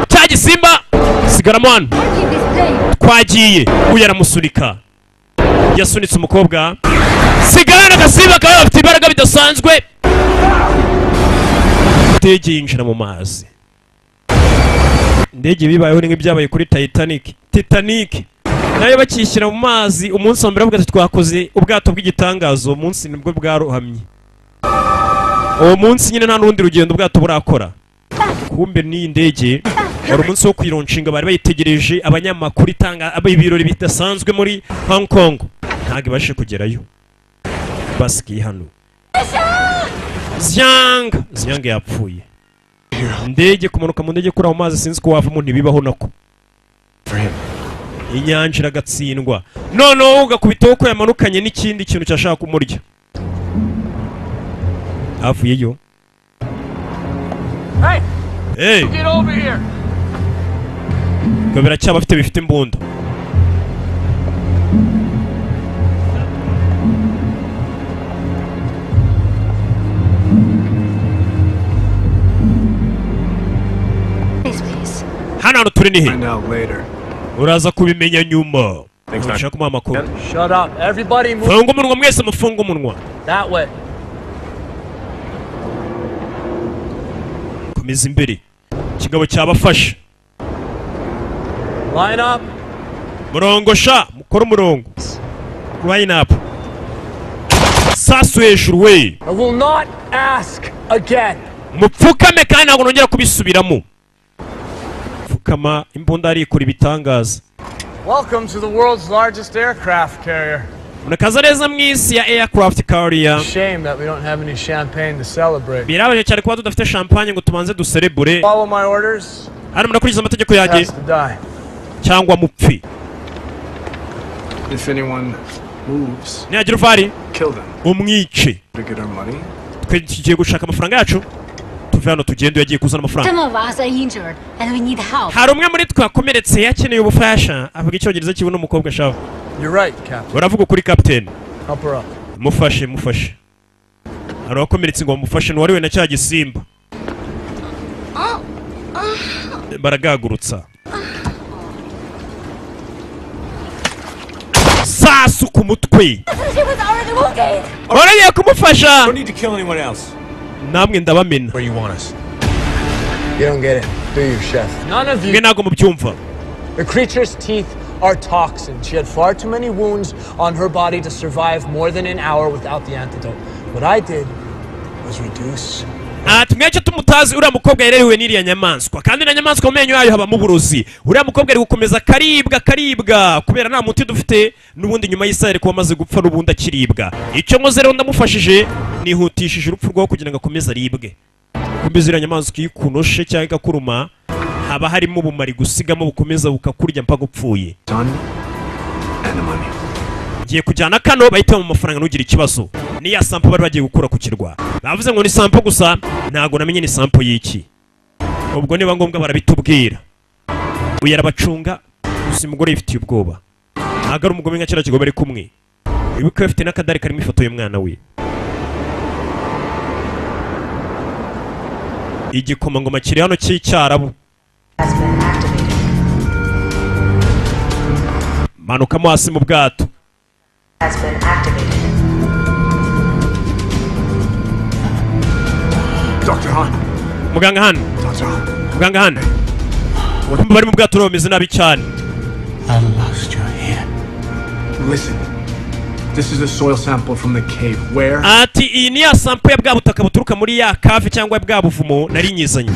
[SPEAKER 1] cya gisimba sigaramo hano. Twagiye. Uyu aramusunika. Yasunitse umukobwa. Sigarana agasimba kawe bafite imbaraga bidasanzwe. Ndege yinjira mu mazi. Ndege bibayeho nk'ibyabaye kuri Titanic. Nayo bakishyira mu mazi umunsi wa mbere bavuga ati twakoze ubwato bw'igitangazo. Umunsi nibwo bwarohamye. Uwo munsi nyine nta n'undi rugendo ubwato burakora. Kumbe ni indege wari umunsi wo kwironshinga bari bayitegereje abanyamakuru itanga ibirori bidasanzwe muri Hong Kong. Ntabwo ibashe kugerayo. Basikiye hano. Ziyang yapfuye. Indege kumanuka mu ndege kuri aho mazi sinzi ko wavamo ntibibaho nako. Inyanja iragatsindwa. Noneho ugakubitaho ko yamanukanye n'ikindi kintu cyashaka kumurya. Havuyeyo. Hey! Get over here. Gabira cyaba bifite imbunda. Hano turi ni he? Uraza kubimenya nyuma. Nshaka kumuha amakuru.
[SPEAKER 18] Shut up. Everybody move.
[SPEAKER 1] Funga umunwa mwese mufunga umunwa.
[SPEAKER 18] That way.
[SPEAKER 1] Komeza imbere. Kigabo cyabafasha.
[SPEAKER 18] Line up.
[SPEAKER 1] Murongo sha, mukora umurongo. Line up. Sasu hejuru we.
[SPEAKER 18] I will not ask again.
[SPEAKER 1] Mupfukame kandi ntabwo nongera kubisubiramo. Kama imbunda ari kuri bitangaza.
[SPEAKER 12] Welcome to the world's largest aircraft carrier.
[SPEAKER 1] Unakaza neza mwisi ya aircraft carrier.
[SPEAKER 18] Shame that we don't have any champagne to celebrate.
[SPEAKER 1] Birabaje cyane kuba tudafite champagne ngo tubanze duserebure.
[SPEAKER 18] Follow my orders.
[SPEAKER 1] Hano murakurikiza amategeko yanjye. Cyangwa mupfi.
[SPEAKER 12] If anyone moves,
[SPEAKER 1] nihagira uvari
[SPEAKER 12] kill them.
[SPEAKER 1] Umwice.
[SPEAKER 12] To get our money.
[SPEAKER 1] Twe tugiye gushaka amafaranga yacu. Tuve hano tugende yagiye kuzana amafaranga.
[SPEAKER 6] Some of us are injured and we need help.
[SPEAKER 1] Hari umwe muri twakomeretse yakeneye ubufasha avuga icyongereza kibuno umukobwa shaho.
[SPEAKER 18] You're right, Captain.
[SPEAKER 1] Uravuga kuri Captain.
[SPEAKER 18] Help her up.
[SPEAKER 1] Mufashe. Hari wakomeretse ngo mufashe n'uwari we na cya gisimba. Baragagurutsa. Sasu ku mutwe. Oraye kumufasha.
[SPEAKER 9] Don't need to kill anyone else.
[SPEAKER 1] Namwe ndabamena.
[SPEAKER 9] Where you want us? You don't get it, do you, Chef?
[SPEAKER 18] None of you.
[SPEAKER 1] Nge nago mubyumva.
[SPEAKER 18] The creature's teeth are toxin. She had far too many wounds on her body to survive more than an hour without the antidote. What I did was reduce.
[SPEAKER 1] Tumweche tumutazi uriya mukobwa yarerewe n'iriya nyamaswa kandi na nyamaswa mu menyo yayo habamo uburozi. Uriya mukobwa ari gukomeza karibwa kubera nta muti dufite n'ubundi nyuma y'isahire kuba amaze gupfa n'ubundi akiribwa. Icyo nkoze rero ndamufashije nihutishije urupfu rwaho kugira ngo akomeze aribwe. Kumbiza iriya nyamaswa ikunoshe cyangwa ikakuruma haba harimo ubumari gusigamo bukomeza bukakurya mpaka upfuye. Ngiye kujyana kano bahita mu mafaranga nugira ikibazo. Ni ya sample bari bagiye gukura ku kirwa. Bavuze ngo ni sample gusa ntago namenye ni sample y'iki. Ubwo niba ngombwa barabitubwira. Uyu arabacunga gusa umugore yifitiye ubwoba. Ntago ari umugome nka kira kigo bari kumwe. Wibuke afite n'akadari karimo ifoto y'umwana we. Igikomangoma kiri hano cy'icyarabu. Manukamo hasi mu bwato.
[SPEAKER 7] Dr. Han.
[SPEAKER 1] Muganga Han. Muganga Han. Kumba bari mu bwato bameze nabi cyane.
[SPEAKER 12] I lost you here. Listen. This is a soil sample from the cave. Where?
[SPEAKER 1] Ati iyi ni ya sample ya bwa butaka buturuka muri ya cave cyangwa bwa buvumo nari nyizanye.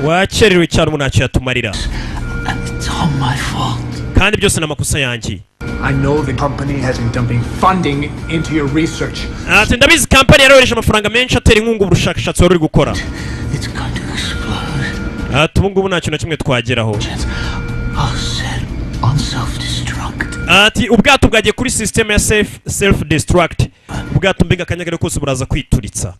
[SPEAKER 1] Wakerewe cyane umuntu yatumarira.
[SPEAKER 12] It's all my fault.
[SPEAKER 1] Kandi byose n'amakosa yanjye.
[SPEAKER 12] I know the company has been dumping funding into your research.
[SPEAKER 1] Ati ndabizi company yarohereje amafaranga menshi atera inkunga ubushakashatsi wari uri gukora.
[SPEAKER 12] It's going to explode.
[SPEAKER 1] Ati ubu ngubu nta kintu kimwe twageraho.
[SPEAKER 12] I'll set on self-destruct.
[SPEAKER 1] Ati ubwato bwagiye kuri system ya self-destruct. Ubwato mbega akanyagare kose buraza kwituritsa.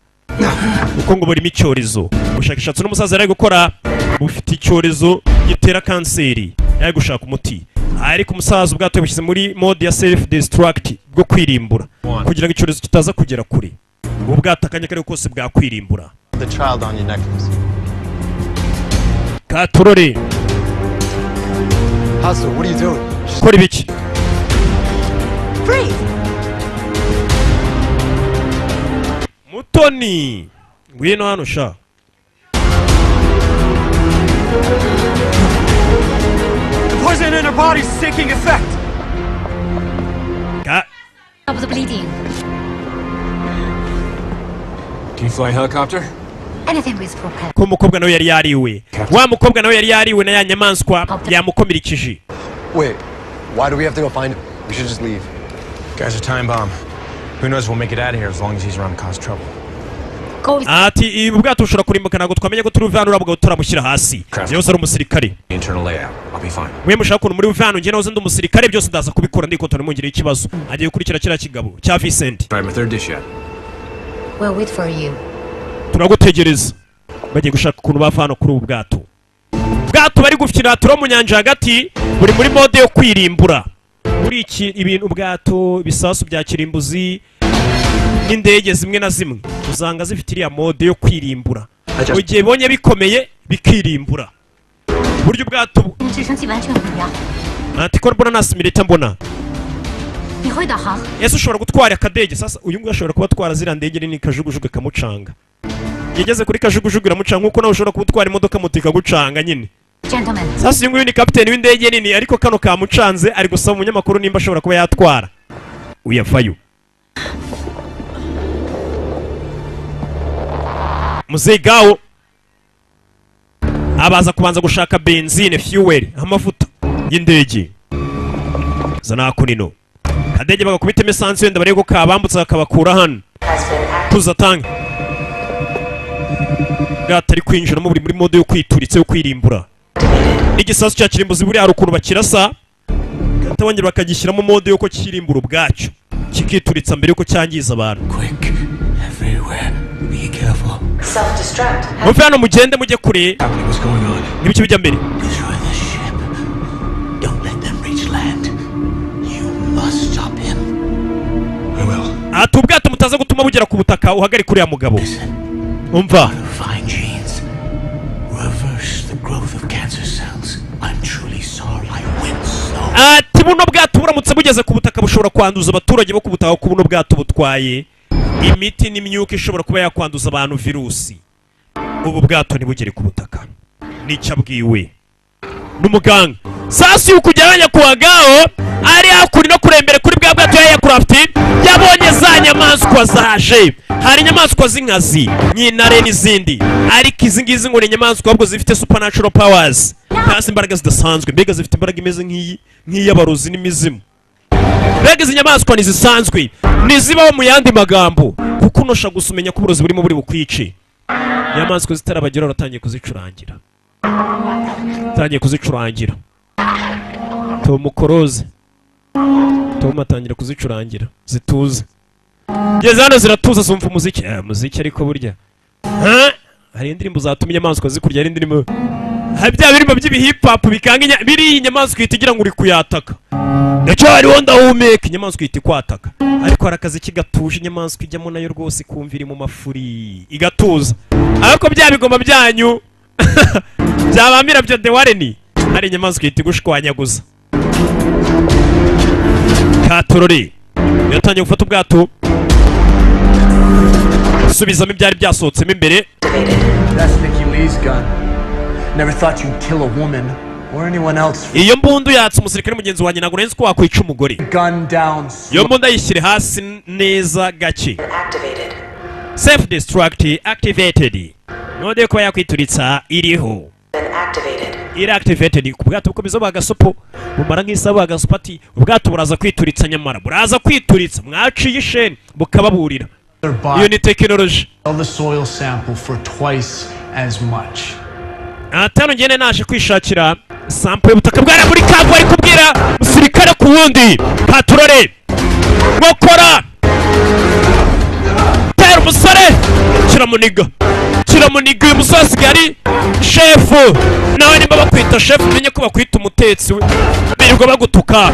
[SPEAKER 1] Uko ngo burimo icyorezo. Ubushakashatsi n'umusaza yari gukora bufite icyorezo gitera kanseri. Yari gushaka umuti. Ariko umusaza ubwato yabushyize muri mode ya self-destruct bwo kwirimbura kugira ngo icyorezo kitaza kugera kure. Ubwato akanyagare kose bwakwirimbura.
[SPEAKER 3] The child on your necklace.
[SPEAKER 1] Katorore.
[SPEAKER 15] Hazel, what are you doing?
[SPEAKER 1] Kora ibiki?
[SPEAKER 10] Breathe.
[SPEAKER 1] Mutoni. Ngwino hano sha.
[SPEAKER 18] The poison in her body is taking effect.
[SPEAKER 6] Stop the bleeding.
[SPEAKER 7] Can you fly a helicopter?
[SPEAKER 6] Anything with propeller.
[SPEAKER 1] Ko mukobwa nawe yari yariwe. Wa mukobwa nawe yari yariwe na ya nyamaswa yamukomirikije.
[SPEAKER 15] Wait, why do we have to go find him? We should just leave.
[SPEAKER 7] Guy's a time bomb. Who knows if we'll make it out of here as long as he's around to cause trouble.
[SPEAKER 1] Ati ubwato ushobora kurimbuka ntabwo twamenye ko turi vano urabwo turamushyira hasi. Yose ari umusirikare.
[SPEAKER 7] Internal layout. I'll be fine.
[SPEAKER 1] We mushaka kuntu muri vano nge nazo ndi umusirikare byose ndaza kubikora ndiko tonamungire ikibazo. Agiye gukurikira kira kigabo cya Vincent.
[SPEAKER 7] Try my third dish yet.
[SPEAKER 6] We'll wait for you.
[SPEAKER 1] Turagutegereza. Bagiye gushaka kuntu bavano kuri ubu bwato. Bwato bari gufitira turo mu nyanja hagati buri muri mode yo kwirimbura. Muri iki ibintu ubwato bisasu bya kirimbuzi n'indege zimwe na zimwe uzanga zifitiriya mode yo kwirimbura. Ugiye bonye bikomeye bikirimbura. Buryo ubwato Ati ko mbona nasimilita mbona. Yesu ushobora gutwara akadege sasa uyu nguyu ashobora kuba twara zira ndege nini kajugujugu kamucanga. Yageze kuri kajugujugu iramucanga nkuko nawe ushobora kubutwara imodoka mutika gucanga nyine. Sasa uyu nguyu ni captain w'indege nini ariko kano kamucanze ari gusaba umunyamakuru nimba ashobora kuba yatwara. Uyavayo. Muzegawo abaza kubanza gushaka benzine fuel amavuta y'indege zana kunino Kadege bagakubita esansi wenda barego kabambutse bakabakura hano. Tuzatanga. Gatari kwinjiramo buri muri mode yo kwituritse yo kwirimbura. Igisasu cya kirimbuzi buri harukuntu bakirasa. Gatabongera bakagishyiramo mode yo ko kirimbura ubwacyo. Kikituritsa mbere yuko cyangiza abantu.
[SPEAKER 12] Quick, everywhere. Be careful.
[SPEAKER 16] Self-destruct.
[SPEAKER 1] Muve hano mugende mujye kure. Nibiki bijya mbere.
[SPEAKER 12] Destroy the ship. Don't let them reach land. You must stop him. I will.
[SPEAKER 1] Ati ubwato mutaza gutuma bugera ku butaka uhagarika uriya mugabo. Umva.
[SPEAKER 12] Fine genes. Reverse the growth of cancer cells. I'm truly sorry I went slow.
[SPEAKER 1] Ati buno bwato buramutse bugeze ku butaka bushobora kwanduza abaturage bo ku butaka ku buno bwato butwaye imiti n'imyuka ishobora kuba yakwanduza abantu virusi. Ubu bwato ntibugere ku butaka. Nicyabwiwe n'umuganga. Sasi ukujyanya kuwagao ari hakuri no kurembere kuri bwa bwato ya Aircraft yabonye za nyamaswa zaje. Hari nyamaswa z'inkazi nyinare n'izindi ariko izi ngizi ngo ni nyamaswa ahubwo zifite supernatural powers. Kandi imbaraga zidasanzwe mbega zifite imbaraga imeze nk'iy'abarozi n'imizimu. Mbega izi nyamaswa ntizisanzwe ntizibaho mu yandi magambo kuko unosha gusumenya ko uburozi burimo buri bukwice. Nyamaswa zitarabagera ratangiye kuzicurangira. Tom Koroze. Tom atangira kuzicurangira zituze. Ngeze hano ziratuza zumva umuziki. Muziki ariko burya. Hari indirimbo zatuma inyamaswa zikurya ari indirimbo. Bya birimo by'ibi hip hop bikanga biri inyamaswa itigira ngo uri kuyataka. Ndacyo hari wonda humeka inyamaswa iti kwataka. Ariko harakaze kigatuje inyamaswa ijyamo nayo rwose kumva iri mu mafuri igatuza. Ariko bya bigoma byanyu byabamira byo de wareni. Hari inyamaswa iti gushwanyaguza. Katorori yatangiye gufata ubwato subizamo ibyari byasohotsemo imbere.
[SPEAKER 18] That's Nicky Lee's gun. Never thought you'd kill a woman or anyone else.
[SPEAKER 1] Iyo mbundu yatse umusirikare mugenzi wanjye ntabwo nzi ko wakwica umugore.
[SPEAKER 18] Gun down.
[SPEAKER 1] Iyo mbunda yishyire hasi neza gake. Self destruct activated. Node ko yakwituritsa iriho. Activated ku bwato bukomeza bagasopo bumara nk'isaba bagasopo ati ubwato buraza kwituritsa nyamara buraza kwituritsa mwaciye isheni bukababurira. Iyo ni technology.
[SPEAKER 18] The soil sample for twice as much.
[SPEAKER 1] Atano ngene naje kwishakira sample y'ubutaka bwara muri kavu ari kubwira musirikare ku wundi patrole gukora tera umusore kiramuniga uyu musozi gari shefu nawe nimba bakwita shefu menye ko bakwita umutetsi we birirwa bagutuka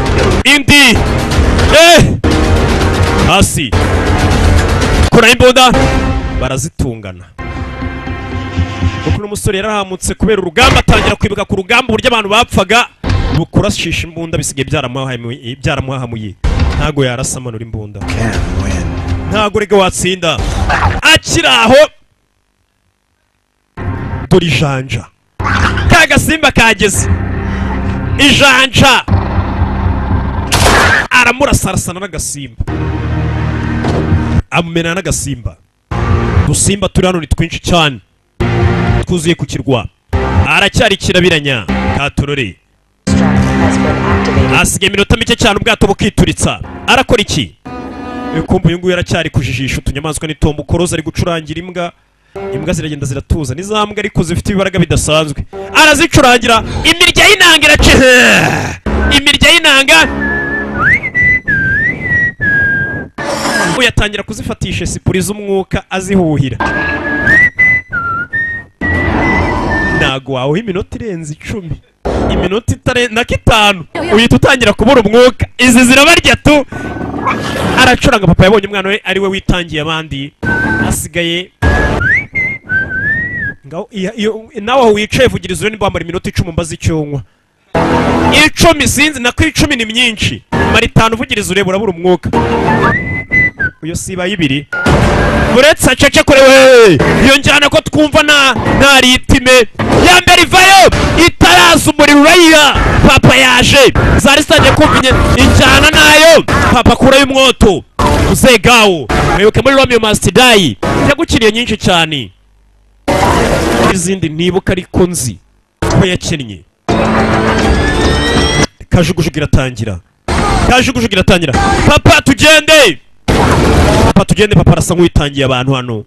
[SPEAKER 1] indi hasi kora imbunda barazitungana. Kuko umusore yarahamutse kubera urugamba atangira kwibuka ku rugamba uburyo abantu bapfaga bukurashisha imbunda bisigaye byaramuhahamuye ntago yarasamanura imbunda ntago rega watsinda akiraho dore ijanja kagasimba kageze ijanja aramurasarasana n'agasimba amumena n'agasimba. Dusimba turi hano ni twinshi cyane twuzuye ku kirwa aracyari kirabiranya Katorore asigaye iminota mike cyane ubwato bukituritsa arakora iki? Ukumva uyu nguyu aracyari kujijisha utunyamaswa n'itombo Koroza ari gucurangira imbwa ziragenda ziratuza n'izambwa ariko zifite ibibaraga bidasanzwe arazicurangira imirya y'inanga irace imirya y'inanga uyatangira kuzifatisha sipuri z'umwuka azihuhira. Ntago wawe iminota irenze 10 iminota itarenga 5 uhita utangira kubura umwuka izi zirabarya tu. Aracuranga papa yabonye umwana we ari we witangiye abandi asigaye ngaho nawe wicaye vugirizo ni bambara iminota 10 mbaza icyonwa 10 sinzi nako 10 ni myinshi mari 5 vugirizo ureba urabura umwuka. Uyo siba y'ibiri uretse acece kure we iyo njyana ko twumva nta ritime ya mbere ivayo itaraza umuriro urayira papa yaje zari zitangiye kumva injyana nayo papa kurayo umwoto uzegawo mwibuke muri Romeo Must Die yagukiriye nyinshi cyane izindi nibuka ariko nzi ko yakennye kajugujugu iratangira kajugujugu iratangira. Papa tugende. Papa tugende, papa arasa nk'uwitangiye abantu hano.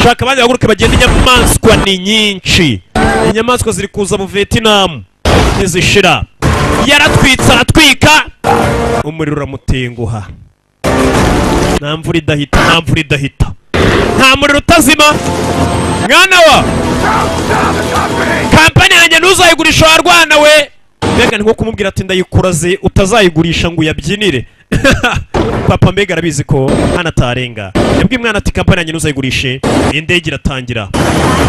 [SPEAKER 1] Shaka abandi baguruke bagenda, inyamaswa ni nyinshi. Inyamaswa ziri kuza mu Vietnam. Ntizishira. Yaratwitsa aratwika. Umuriro uramutenguha. Nta mvura idahita, nta mvura idahita. Nta muriro utazima. Mwana wa kampani yanjye ntuzayigurisha warwana we. Mbega ni nko kumubwira ati ndayikuraze utazayigurisha ngo uyabyinire. Papa mbega arabizi ko hano atarenga. Yabwiye umwana ati kampani yanjye ntuzayigurishe. Indege iratangira.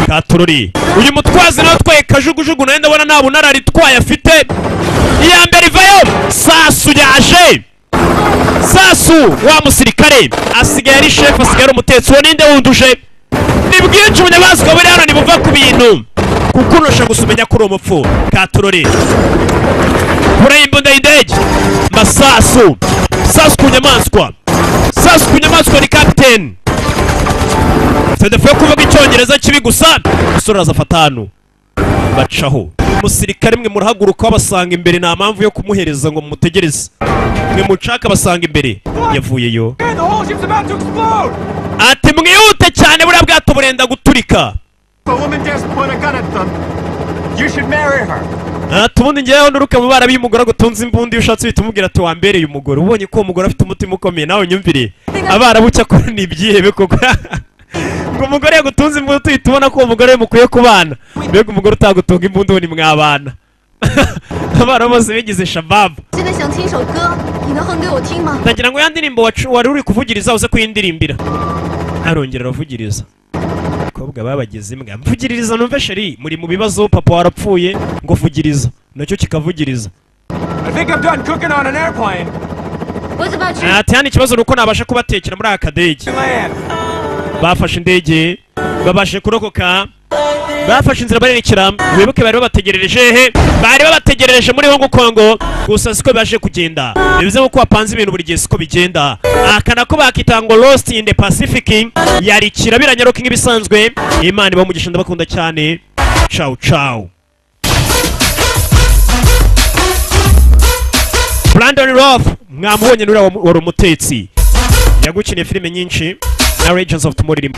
[SPEAKER 1] Katurori uyu mutwazi nawe utwaye kajugujugu nawe ndabona nta bunarari twaye afite. Iya mbere ivayo. Sasu yaje. Sasu wa musirikare asigaye ari chef, asigaye ari umutetsi. Uwo ninde wunduje? Ni bwinshi umunyamaswa buri hano nibuva ku bintu kuko unasha gusumenya kuri umupfu. Katurori kuri imbunda y'indege. Masasu. Sasu ku nyamaswa. Sasu ku nyamaswa ni captain. Tadafuye kuvuga icyongereza kibi gusa. Usura azafata hano. Bacaho. Umusirikare mwe murahaguruka basanga imbere, nta mpamvu yo kumuhereza ngo mutegereze. Mwe mucaka basanga imbere. Yavuyeyo. Ati mwihute cyane buriya bwato burenda guturika. Tubundi njyewe nuruka mu barabi y'umugore gutunza imbundi ushatse uhita umubwira ati wambereye umugore. Ubonye ko umugore afite umutima ukomeye nawe nyumvire. Abarabu cyakora ni ibyihebe koko. Ngo umugore yagutunze imbundi uhita ubona ko umugore mukwiye kubana. Mbega umugore utagutunga imbundi ni mwabana. Abarabu bose bigize shababu. Ndagira ngo ya ndirimbo wari uri kuvugiriza uze kuyindirimbira. Arongera aravugiriza. Kobwa babageze imbwa. Mvugiriza numve sheri, muri mu bibazo papa warapfuye ngo vugiriza. Nacyo kikavugiriza.
[SPEAKER 11] I think I'm done cooking on an airplane.
[SPEAKER 16] What about you?
[SPEAKER 1] Ati hano ikibazo nuko nabasha kubatekera muri aka kadege. Bafashe indege, babashe kurokoka. Bafashe inzira barerekera. Wibuke bari babategerereje he? Bari babategerereje muri Hong Kong. Gusa siko baje kugenda. Bivuze ko wapanze ibintu buri gihe siko bigenda. Akana ko bakita ngo Lost in the Pacific. Yari kirabiranya roki nk'ibisanzwe. Imana bamugisha ndabakunda cyane. Ciao ciao. Brandon Roth mwamubonye nuri wari umutetsi. Yagukiniye filime nyinshi na Legends of Tomorrow.